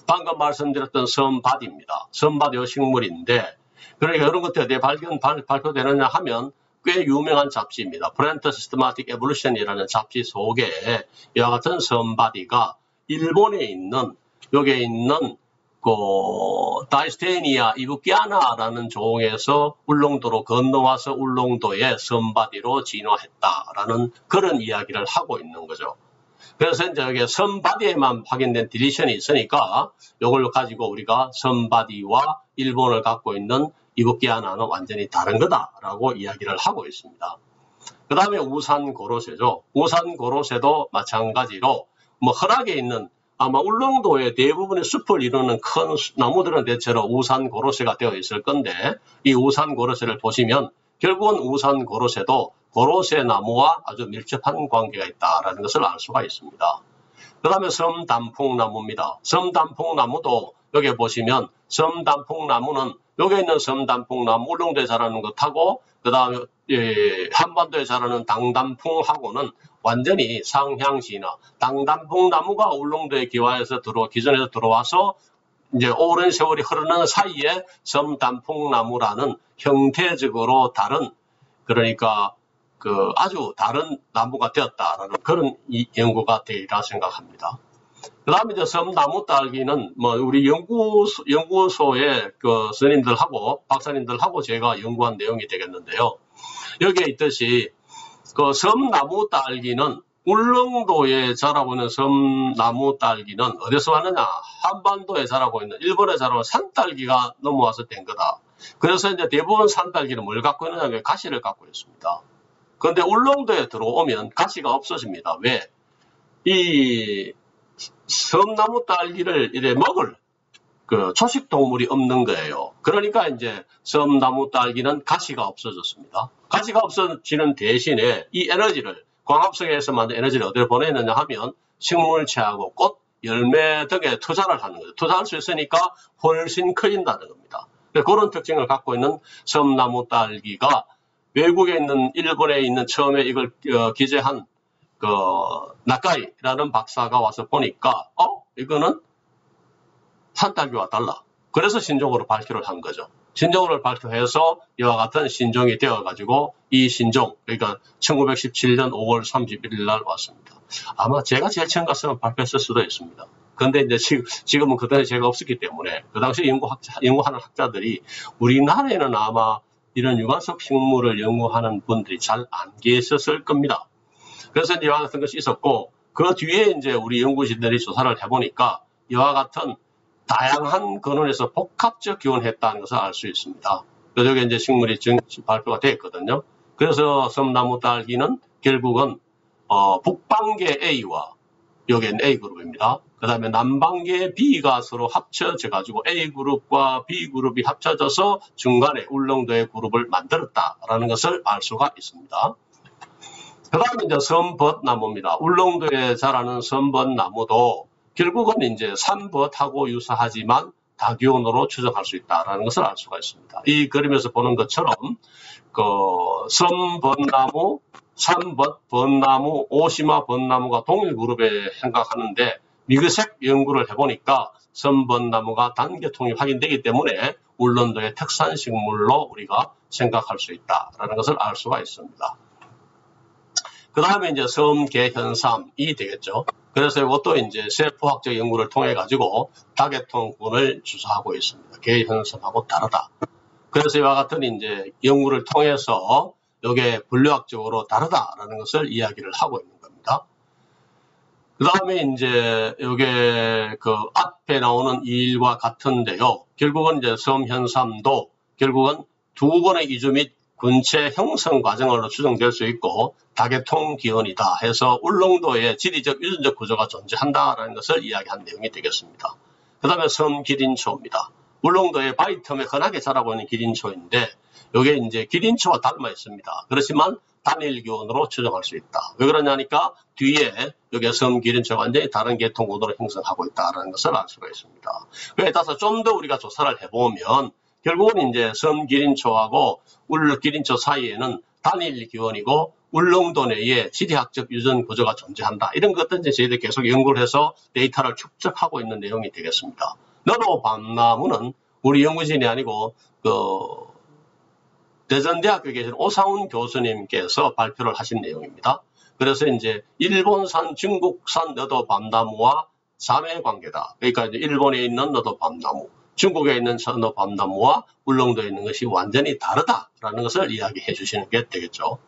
방금 말씀드렸던 섬바디입니다. 섬바디 식물인데 그러니까 이런 것들이 어디에 발표되느냐 하면 꽤 유명한 잡지입니다. Plant Systematic Evolution이라는 잡지 속에 이와 같은 섬바디가 일본에 있는 여기에 있는 다이스테니아 이부키아나라는 종에서 울릉도로 건너와서 울릉도의 섬바디로 진화했다라는 그런 이야기를 하고 있는 거죠. 그래서 이제 여기 섬바디에만 확인된 딜리션이 있으니까 이걸 가지고 우리가 섬바디와 일본을 갖고 있는 이부키아나는 완전히 다른 거다라고 이야기를 하고 있습니다. 그 다음에 우산고로쇠죠. 우산고로쇠도 마찬가지로 뭐 허락에 있는 아마 울릉도의 대부분의 숲을 이루는 큰 나무들은 대체로 우산고로쇠가 되어 있을 건데 이 우산고로쇠를 보시면 결국은 우산고로쇠도 고로쇠 나무와 아주 밀접한 관계가 있다는 것을 알 수가 있습니다. 그 다음에 섬단풍나무입니다. 섬단풍나무도 여기 보시면 섬단풍나무는 여기 있는 섬단풍나무 울릉도에 자라는 것하고 그 다음에 한반도에 자라는 당단풍하고는 완전히 상향시나 당단풍나무가 울릉도에 기존에서 들어와서 이제 오랜 세월이 흐르는 사이에 섬단풍나무라는 형태적으로 다른 그러니까 그 아주 다른 나무가 되었다라는 그런 연구가 되리라 생각합니다. 그 다음에 이제 섬나무 딸기는 뭐 우리 연구소의 그 스님들하고 박사님들하고 제가 연구한 내용이 되겠는데요. 여기에 있듯이 그 섬나무 딸기는 울릉도에 자라고 있는 섬나무 딸기는 어디서 왔느냐? 한반도에 자라고 있는 일본에 자라고 있는 산딸기가 넘어와서 된 거다. 그래서 이제 대부분 산딸기는 뭘 갖고 있느냐? 가시를 갖고 있습니다. 그런데 울릉도에 들어오면 가시가 없어집니다. 왜? 이 섬나무 딸기를 이래 먹을 그 초식 동물이 없는 거예요. 그러니까 이제 섬나무 딸기는 가시가 없어졌습니다. 가시가 없어지는 대신에 이 에너지를 광합성에서 만든 에너지를 어디로 보내느냐 하면 식물체하고 꽃, 열매 등에 투자를 하는 거죠. 투자할 수 있으니까 훨씬 커진다는 겁니다. 그런 특징을 갖고 있는 섬나무 딸기가 외국에 있는 일본에 있는 처음에 이걸 기재한 그 나카이라는 박사가 와서 보니까 이거는 산딸기와 달라. 그래서 신종으로 발표를 한 거죠. 신종으로 발표해서 이와 같은 신종이 되어가지고 이 신종 그러니까 1917년 5월 31일 날 왔습니다. 아마 제가 제일 처음 갔으면 발표했을 수도 있습니다. 그런데 이제 지금은 그때 제가 없었기 때문에 그 당시 연구하는 학자들이 우리나라에는 아마 이런 유관속 식물을 연구하는 분들이 잘 안 계셨을 겁니다. 그래서 이제 이와 같은 것이 있었고 그 뒤에 이제 우리 연구진들이 조사를 해보니까 이와 같은 다양한 근원에서 복합적 기원했다는 것을 알 수 있습니다. 그래서 여기 이제 식물이 발표가 됐거든요. 그래서 섬나무 딸기는 결국은 북방계 A와 여기는 A그룹입니다. 그 다음에 남방계 B가 서로 합쳐져 가지고 A그룹과 B그룹이 합쳐져서 중간에 울릉도의 그룹을 만들었다라는 것을 알 수가 있습니다. 그 다음에 이제 섬벗나무입니다. 울릉도에 자라는 섬벗나무도 결국은 이제 산벗하고 유사하지만 다기온으로 추정할 수 있다는 것을 알 수가 있습니다. 이 그림에서 보는 것처럼 그 섬벗나무, 산벗, 벗나무, 오시마 벗나무가 동일 그룹에 생각하는데 미그색 연구를 해보니까 섬벗나무가 단계통이 확인되기 때문에 울릉도의 특산식물로 우리가 생각할 수 있다는 것을 알 수가 있습니다. 그 다음에 이제 섬계현삼이 되겠죠. 그래서 이것도 이제 셀프학적 연구를 통해 가지고 다계통군을 주사하고 있습니다. 계현삼하고 다르다. 그래서 이와 같은 이제 연구를 통해서 이게 분류학적으로 다르다라는 것을 이야기를 하고 있는 겁니다. 그 다음에 이제 이게 그 앞에 나오는 이 일과 같은데요. 결국은 이제 섬현삼도 결국은 두 번의 이주 및 군체 형성 과정으로 추정될 수 있고 다계통 기원이다 해서 울릉도의 지리적 유전적 구조가 존재한다라는 것을 이야기한 내용이 되겠습니다. 그 다음에 섬기린초입니다. 울릉도의 바위 틈에 흔하게 자라고 있는 기린초인데 이게 이제 기린초와 닮아 있습니다. 그렇지만 단일 기원으로 추정할 수 있다. 왜 그러냐니까 뒤에 여기 섬기린초가 완전히 다른 계통구도로 형성하고 있다는 것을 알 수가 있습니다. 그에 따라서 좀 더 우리가 조사를 해보면 결국은 이제 섬기린초하고 울기린초 사이에는 단일 기원이고 울릉도 내에 지리학적 유전 구조가 존재한다. 이런 것들 이제 저희들이 계속 연구를 해서 데이터를 축적하고 있는 내용이 되겠습니다. 너도 밤나무는 우리 연구진이 아니고 대전대학교에 계신 오상훈 교수님께서 발표를 하신 내용입니다. 그래서 이제 일본산, 중국산 너도 밤나무와 자매 관계다. 그러니까 이제 일본에 있는 너도 밤나무, 중국에 있는 너도 밤나무와 울릉도에 있는 것이 완전히 다르다라는 것을 이야기해 주시는 게 되겠죠.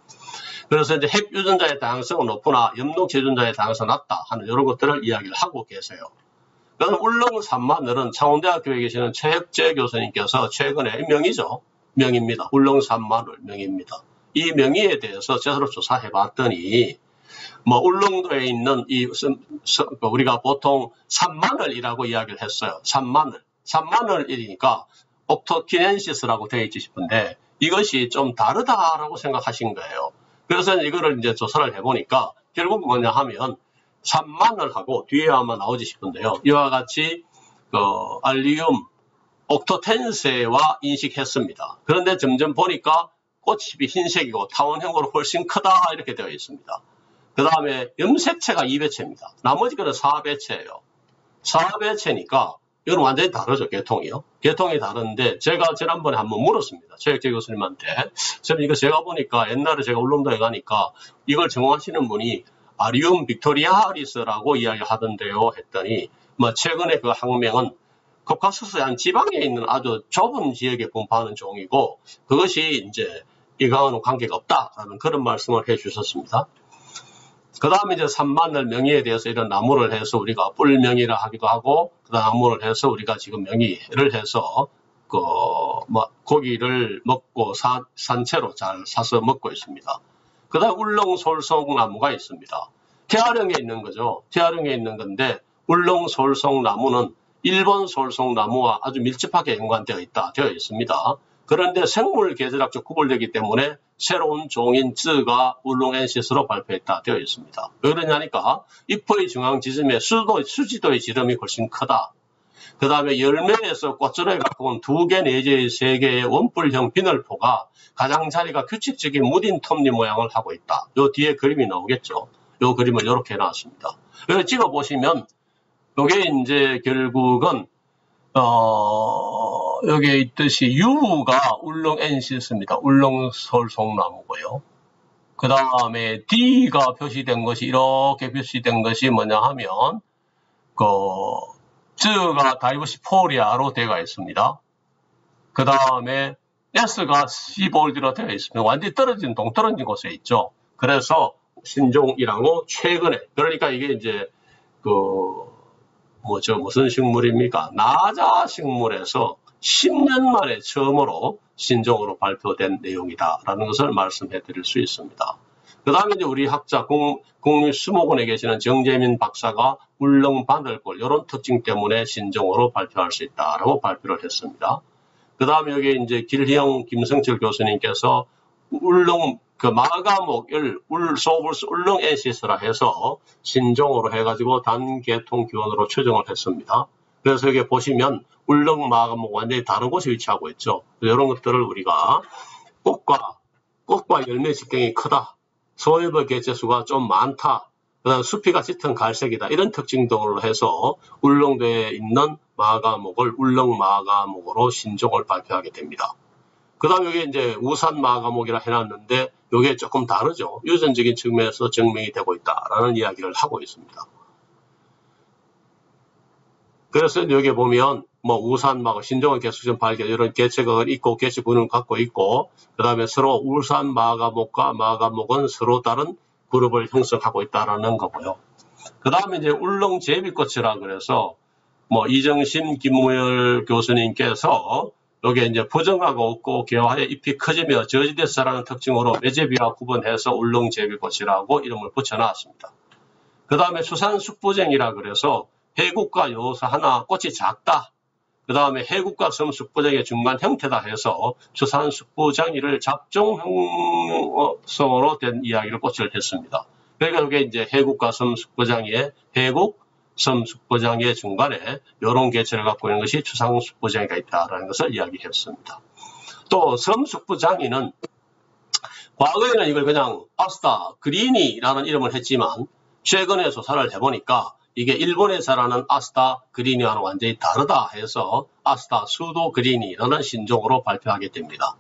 그래서 이제 핵 유전자의 다양성은 높으나 엽록체 유전자의 다양성은 낮다 하는 이런 것들을 이야기를 하고 계세요. 그럼 울릉 산마늘은 창원대학교에 계시는 최혁재 교수님께서 최근에 명이죠. 명입니다. 울릉 산마늘 명입니다. 이 명의에 대해서 제대로 조사해 봤더니 뭐 울릉도에 있는 우리가 보통 산마늘이라고 이야기를 했어요. 산마늘이니까 옥토키넨시스라고 되어 있지 싶은데 이것이 좀 다르다라고 생각하신 거예요. 그래서 이거를 이제 조사를 해보니까 결국 뭐냐 하면 산마늘하고 뒤에 아마 나오지 싶은데요. 이와 같이 알리움 옥토텐세와 인식했습니다. 그런데 점점 보니까 꽃잎이 흰색이고 타원형으로 훨씬 크다 이렇게 되어 있습니다. 그 다음에 염색체가 2배체입니다. 나머지 거는 4배체예요. 4배체니까 이건 완전히 다르죠. 계통이요. 계통이 다른데 제가 지난번에 한번 물었습니다. 최혁재 교수님한테. 이거 제가 보니까 옛날에 제가 울릉도에 가니까 이걸 전공하시는 분이 아리움 빅토리아리스라고 이야기하던데요 했더니 뭐 최근에 그 학명은 코카소스한 지방에 있는 아주 좁은 지역에 분포하는 종이고 그것이 이제 이거와는 관계가 없다라는 그런 말씀을 해 주셨습니다. 그 다음에 이제 산마늘 명의에 대해서 이런 나무를 해서 우리가 뿔명의라 하기도 하고, 그 다음 나무를 해서 우리가 지금 명의를 해서, 고기를 먹고 산채로 잘 사서 먹고 있습니다. 그 다음 울릉솔송나무가 있습니다. 태화령에 있는 거죠. 태화령에 있는 건데, 울릉솔송나무는 일본 솔송나무와 아주 밀접하게 연관되어 있습니다. 그런데 생물 계절학적 구분되기 때문에 새로운 종인 쯔가 울릉엔시스로 발표했다 되어 있습니다. 왜 그러냐니까 잎의 중앙 지점에 수지도의 지름이 훨씬 크다. 그 다음에 열매에서 꽃으로 갖고 온 2개 내지 3개의 원뿔형 비늘포가 가장 자리가 규칙적인 무딘 톱니 모양을 하고 있다. 요 뒤에 그림이 나오겠죠. 요 그림을 이렇게 해놨습니다. 여기 찍어보시면 이게 이제 결국은 여기에 있듯이 U가 울릉엔시스입니다. 울릉솔송나무고요. 그 다음에 D가 표시된 것이 이렇게 표시된 것이 뭐냐 하면 쯔가 다이버시포리아로 되어 있습니다. 그 다음에 S가 시볼드로 되어 있습니다. 완전히 동떨어진 곳에 있죠. 그래서 신종이라고 최근에 그러니까 이게 이제 무슨 식물입니까? 나자 식물에서 10년 만에 처음으로 신종으로 발표된 내용이다라는 것을 말씀해 드릴 수 있습니다. 그 다음에 이제 우리 학자 국립수목원에 계시는 정재민 박사가 울릉바늘골 이런 특징 때문에 신종으로 발표할 수 있다라고 발표를 했습니다. 그 다음에 여기 이제 길희영 김성철 교수님께서 마가목을 소불스 울릉엔시스라 해서 신종으로 해가지고 단계통 기원으로 추정을 했습니다. 그래서 여기 보시면 울릉 마가목 완전히 다른 곳에 위치하고 있죠. 이런 것들을 우리가 꽃과 열매 직경이 크다. 소엽의 개체수가 좀 많다. 그 다음 수피가 짙은 갈색이다. 이런 특징 등으로 해서 울릉도에 있는 마가목을 울릉 마가목으로 신종을 발표하게 됩니다. 그 다음 여기 이제 우산 마가목이라 해놨는데 이게 조금 다르죠. 유전적인 측면에서 증명이 되고 있다라는 이야기를 하고 있습니다. 그래서 여기 보면 우산 마가 신종의 개수점 발견 이런 개체가 있고 개체군을 갖고 있고 그 다음에 서로 우산 마가목과 마가목은 서로 다른 그룹을 형성하고 있다라는 거고요. 그 다음에 이제 울릉 제비꽃이라 그래서 이정심 김무열 교수님께서 여기에 이제 부정하고 없고 개화에 잎이 커지며 저지대서 자라는 특징으로 매제비와 구분해서 울릉제비꽃이라고 이름을 붙여놨습니다. 그 다음에 수산숙부쟁이라 그래서 해국과 요사하나 꽃이 작다. 그 다음에 해국과 섬숙부쟁의 중간 형태다 해서 수산숙부쟁이를 잡종형성으로 된 이야기를 꽃을 했습니다. 그러니까 이게 이제 해국과 섬숙부쟁이의 해국, 섬숙부쟁이의 중간에 이런 개체를 갖고 있는 것이 추상숙부쟁이가 있다라는 것을 이야기했습니다. 또 섬숙부쟁이는 과거에는 이걸 그냥 아스타 그리니라는 이름을 했지만 최근에 조사를 해보니까 이게 일본에 자라는 아스타 그리니와는 완전히 다르다 해서 아스타 수도 그리니라는 신종으로 발표하게 됩니다.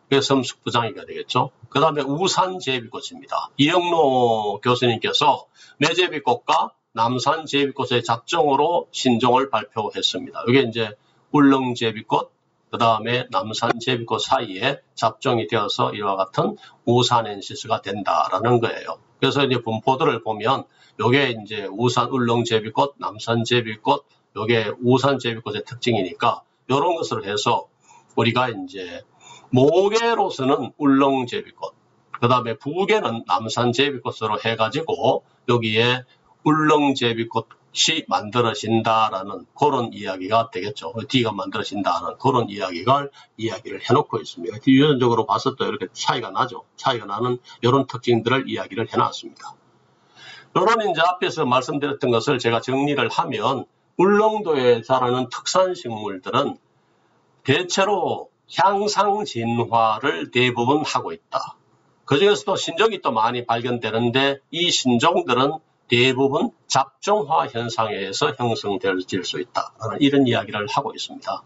그래서 섬숙부쟁이가 되겠죠. 그 다음에 우산제비꽃입니다. 이영로 교수님께서 매제비꽃과 남산제비꽃의 잡종으로 신종을 발표했습니다. 이게 이제 울릉제비꽃, 그 다음에 남산제비꽃 사이에 잡종이 되어서 이와 같은 우산엔시스가 된다라는 거예요. 그래서 이제 분포들을 보면 요게 이제 울릉제비꽃, 남산제비꽃, 요게 우산제비꽃의 특징이니까 이런 것을 해서 우리가 이제 모계로서는 울릉제비꽃, 그 다음에 북에는 남산 제비꽃으로 해가지고 여기에 울릉 제비꽃이 만들어진다라는 그런 이야기가 되겠죠. D가 만들어진다는 그런 이야기를 해놓고 있습니다. 유전적으로 봐서 또 이렇게 차이가 나죠. 차이가 나는 이런 특징들을 이야기를 해놨습니다. 이런 이제 앞에서 말씀드렸던 것을 제가 정리를 하면 울릉도에 자라는 특산식물들은 대체로 향상 진화를 대부분 하고 있다. 그 중에서도 신종이 또 많이 발견되는데 이 신종들은 대부분 잡종화 현상에 의해서 형성될 수 있다. 이런 이야기를 하고 있습니다.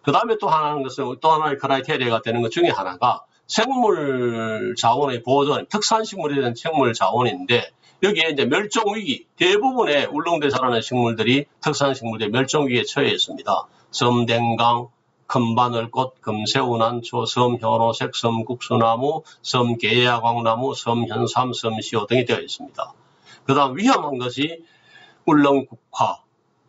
그 다음에 또 하나의 크라이테리아가 되는 것 중에 하나가 생물 자원의 보존, 특산식물에 대한 생물 자원인데 여기에 이제 멸종위기, 대부분의 울릉도에 자라는 식물들이 특산식물의 멸종위기에 처해 있습니다. 섬댕강, 금바늘꽃, 금새우난초, 섬현오색, 섬국수나무, 섬계야광나무, 섬현삼, 섬시호 등이 되어 있습니다. 그 다음 위험한 것이 울릉국화,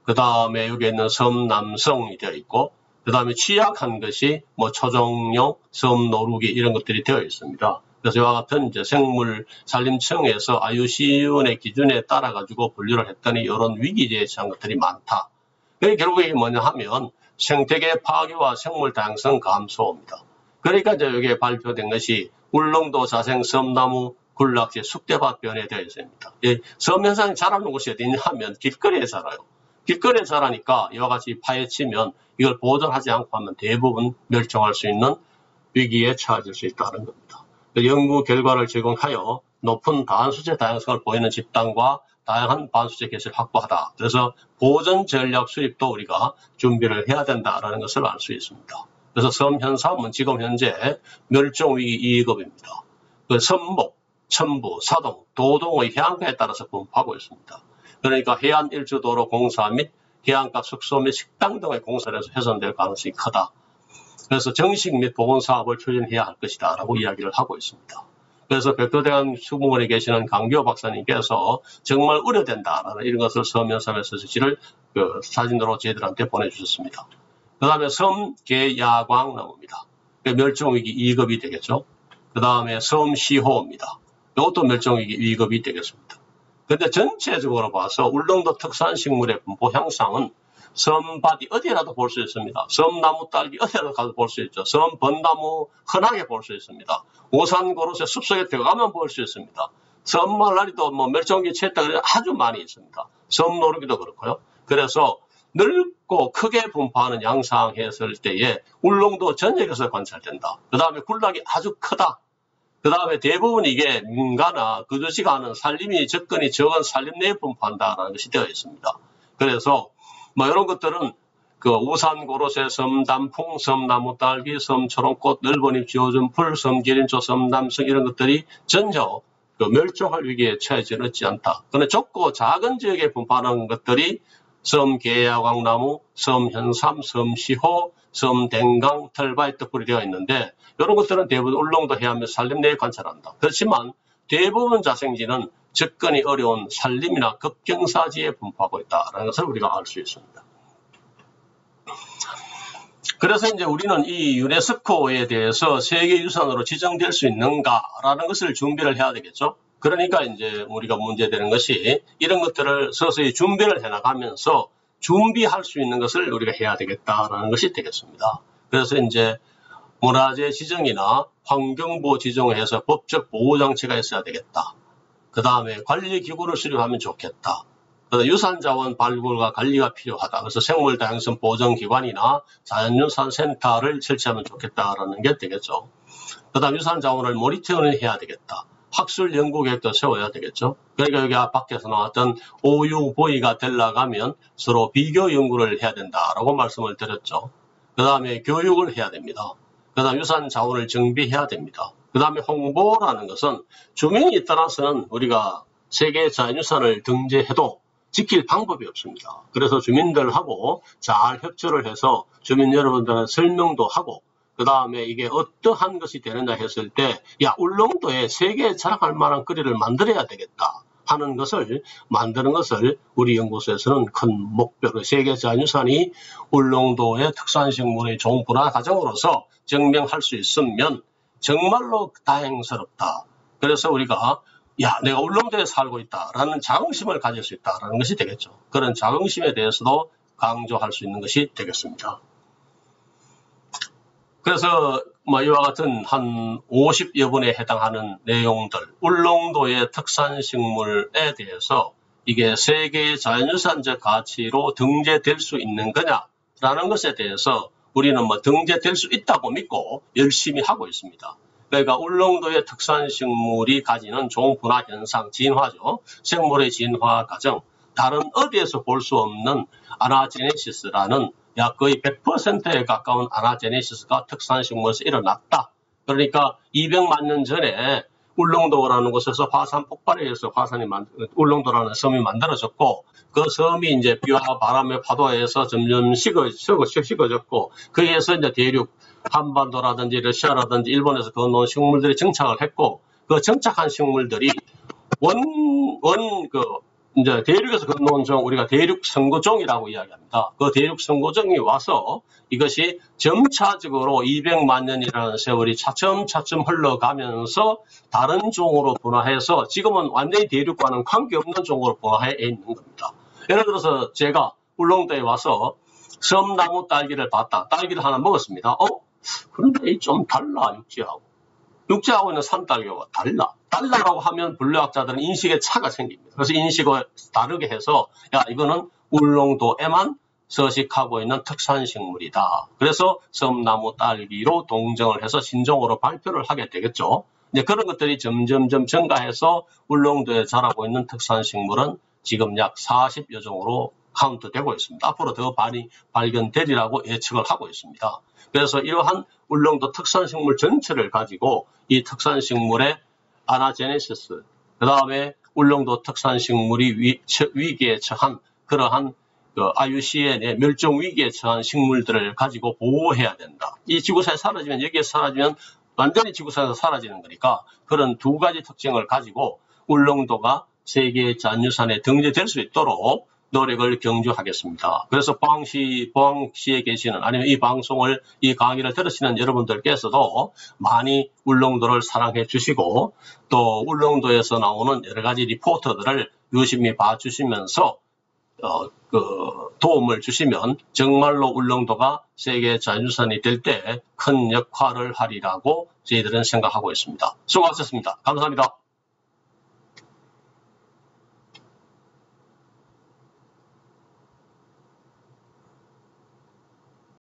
그 다음에 여기 있는 섬남성이 되어 있고, 그 다음에 취약한 것이 초종용, 섬노루기 이런 것들이 되어 있습니다. 그래서 이와 같은 이제 생물산림청에서 IUCN의 기준에 따라 가지고 분류를 했더니 이런 위기에 처한 것들이 많다. 결국 이게 뭐냐 하면 생태계 파괴와 생물 다양성 감소입니다. 그러니까 이제 여기에 발표된 것이 울릉도 자생 섬나무 군락지 숙대밭 변에 되어 있습니다. 섬 현상이 자라는 곳이 어디냐 하면 길거리에 자라요. 길거리에 자라니까 이와 같이 파헤치면 이걸 보존하지 않고 하면 대부분 멸종할 수 있는 위기에 처해질 수 있다는 겁니다. 연구 결과를 제공하여 높은 반수제 다양성을 보이는 집단과 다양한 반수제 개체를 확보하다. 그래서 보존 전략 수립도 우리가 준비를 해야 된다는 것을 알 수 있습니다. 그래서 섬현삼은 지금 현재 멸종위기 2급입니다. 선목, 천부, 사동, 도동의 해안가에 따라서 분포하고 있습니다. 그러니까 해안 일주도로 공사 및 해안가 숙소 및 식당 등의 공사를 해서 훼손될 가능성이 크다. 그래서 정식 및 보건 사업을 추진해야 할 것이다 라고 이야기를 하고 있습니다. 그래서 백도대간 수공원에 계시는 강기호 박사님께서 정말 우려된다라는 이런 것을 섬현삼에서 지시를 사진으로 저희들한테 보내주셨습니다. 그 다음에 섬계야광나무입니다. 멸종위기 2급이 되겠죠. 그 다음에 섬시호입니다. 이것도 멸종위기 2급이 되겠습니다. 근데 전체적으로 봐서 울릉도 특산식물의 분포 향상은 섬밭이 어디라도 볼 수 있습니다. 섬나무 딸기 어디라도 가도 볼 수 있죠. 섬번나무 흔하게 볼 수 있습니다. 오산고로쇠 숲속에 들어가면 볼 수 있습니다. 섬말라리도 멸종위기에 처했다 그래서 아주 많이 있습니다. 섬노루기도 그렇고요. 그래서 넓고 크게 분포하는 양상했을 때에 울릉도 전역에서 관찰된다. 그 다음에 군락이 아주 크다. 그 다음에 대부분 이게 민가나 거주지가 않은 산림이 접근이 적은 산림 내에 분포한다는 것이 되어 있습니다. 그래서 이런 것들은 우산고로쇠, 섬단풍, 섬나무 딸기, 섬초롱꽃, 넓은잎 지오준풀, 섬기린초, 섬남성 이런 것들이 전혀 멸종할 위기에 처해지는 있지 않다. 그런데 좁고 작은 지역에 분포하는 것들이 섬계야광나무, 섬현삼, 섬시호, 섬댕강, 털바위 떡불이 되어 있는데 이런 것들은 대부분 울릉도 해안면 산림 내에 관찰한다. 그렇지만 대부분 자생지는 접근이 어려운 산림이나 급경사지에 분포하고 있다는 것을 우리가 알 수 있습니다. 그래서 이제 우리는 이 유네스코에 대해서 세계유산으로 지정될 수 있는가라는 것을 준비를 해야 되겠죠. 그러니까 이제 우리가 문제되는 것이 이런 것들을 서서히 준비를 해나가면서 준비할 수 있는 것을 우리가 해야 되겠다라는 것이 되겠습니다. 그래서 이제 문화재 지정이나 환경보호 지정을 해서 법적 보호장치가 있어야 되겠다. 그 다음에 관리기구를 수립하면 좋겠다. 유산자원 발굴과 관리가 필요하다. 그래서 생물다양성 보전기관이나 자연유산센터를 설치하면 좋겠다라는 게 되겠죠. 그 다음 유산자원을 모니터링을 해야 되겠다. 학술 연구계획도 세워야 되겠죠. 그러니까 여기 밖에서 나왔던 OUV가 되려가면 서로 비교 연구를 해야 된다라고 말씀을 드렸죠. 그 다음에 교육을 해야 됩니다. 그 다음 유산 자원을 정비해야 됩니다. 그 다음에 홍보라는 것은 주민이 떠나서는 우리가 세계 자연유산을 등재해도 지킬 방법이 없습니다. 그래서 주민들하고 잘 협조를 해서 주민 여러분들은 설명도 하고 그 다음에 이게 어떠한 것이 되느냐 했을 때 야 울릉도에 세계에 자랑할 만한 거리를 만들어야 되겠다 하는 것을 만드는 것을 우리 연구소에서는 큰 목표로 세계 자연유산이 울릉도의 특산식물의 좋은 분화 과정으로서 증명할 수 있으면 정말로 다행스럽다. 그래서 우리가 야, 내가 울릉도에 살고 있다라는 자긍심을 가질 수 있다라는 것이 되겠죠. 그런 자긍심에 대해서도 강조할 수 있는 것이 되겠습니다. 그래서 이와 같은 한 50여 분에 해당하는 내용들, 울릉도의 특산식물에 대해서 이게 세계 자연유산적 가치로 등재될 수 있는 거냐라는 것에 대해서 우리는 등재될 수 있다고 믿고 열심히 하고 있습니다. 그러니까 울릉도의 특산식물이 가지는 종분화 현상, 진화죠. 생물의 진화 과정, 다른 어디에서 볼 수 없는 아나제네시스라는 약 거의 100%에 가까운 아나제네시스가 특산식물에서 일어났다. 그러니까 200만 년 전에 울릉도라는 곳에서 화산 폭발에 의해서 울릉도라는 섬이 만들어졌고, 그 섬이 이제 비와 바람의 파도에 의해서 점점 식어졌고, 그에 의해서 이제 대륙, 한반도라든지 러시아라든지 일본에서 건너온 식물들이 정착을 했고, 그 정착한 식물들이 이제 대륙에서 건너온 종, 우리가 대륙 선고종이라고 이야기합니다. 그 대륙 선고종이 와서 이것이 점차적으로 200만 년이라는 세월이 차츰차츰 흘러가면서 다른 종으로 분화해서 지금은 완전히 대륙과는 관계없는 종으로 분화해 있는 겁니다. 예를 들어서 제가 울릉도에 와서 섬나무 딸기를 봤다. 딸기를 하나 먹었습니다. 그런데 좀 달라, 육지하고. 육지하고 있는 산딸기가 달라라고 하면 분류학자들은 인식에 차가 생깁니다. 그래서 인식을 다르게 해서 야, 이거는 울릉도에만 서식하고 있는 특산식물이다. 그래서 섬나무 딸기로 동정을 해서 신종으로 발표를 하게 되겠죠. 이제 그런 것들이 점점점 증가해서 울릉도에 자라고 있는 특산식물은 지금 약 40여 종으로 카운트되고 있습니다. 앞으로 더 많이 발견되리라고 예측을 하고 있습니다. 그래서 이러한 울릉도 특산식물 전체를 가지고 이 특산식물의 아나제네시스, 그 다음에 울릉도 특산식물이 위기에 처한 그러한 IUCN의 멸종 위기에 처한 식물들을 가지고 보호해야 된다. 이 지구상에 사라지면, 여기에 사라지면 완전히 지구상에서 사라지는 거니까 그런 두 가지 특징을 가지고 울릉도가 세계 자연유산에 등재될 수 있도록 노력을 경주하겠습니다. 그래서 포항시에 계시는, 아니면 이 방송을, 이 강의를 들으시는 여러분들께서도 많이 울릉도를 사랑해 주시고, 또 울릉도에서 나오는 여러 가지 리포터들을 유심히 봐주시면서 도움을 주시면 정말로 울릉도가 세계 자연유산이 될 때 큰 역할을 하리라고 저희들은 생각하고 있습니다. 수고하셨습니다. 감사합니다.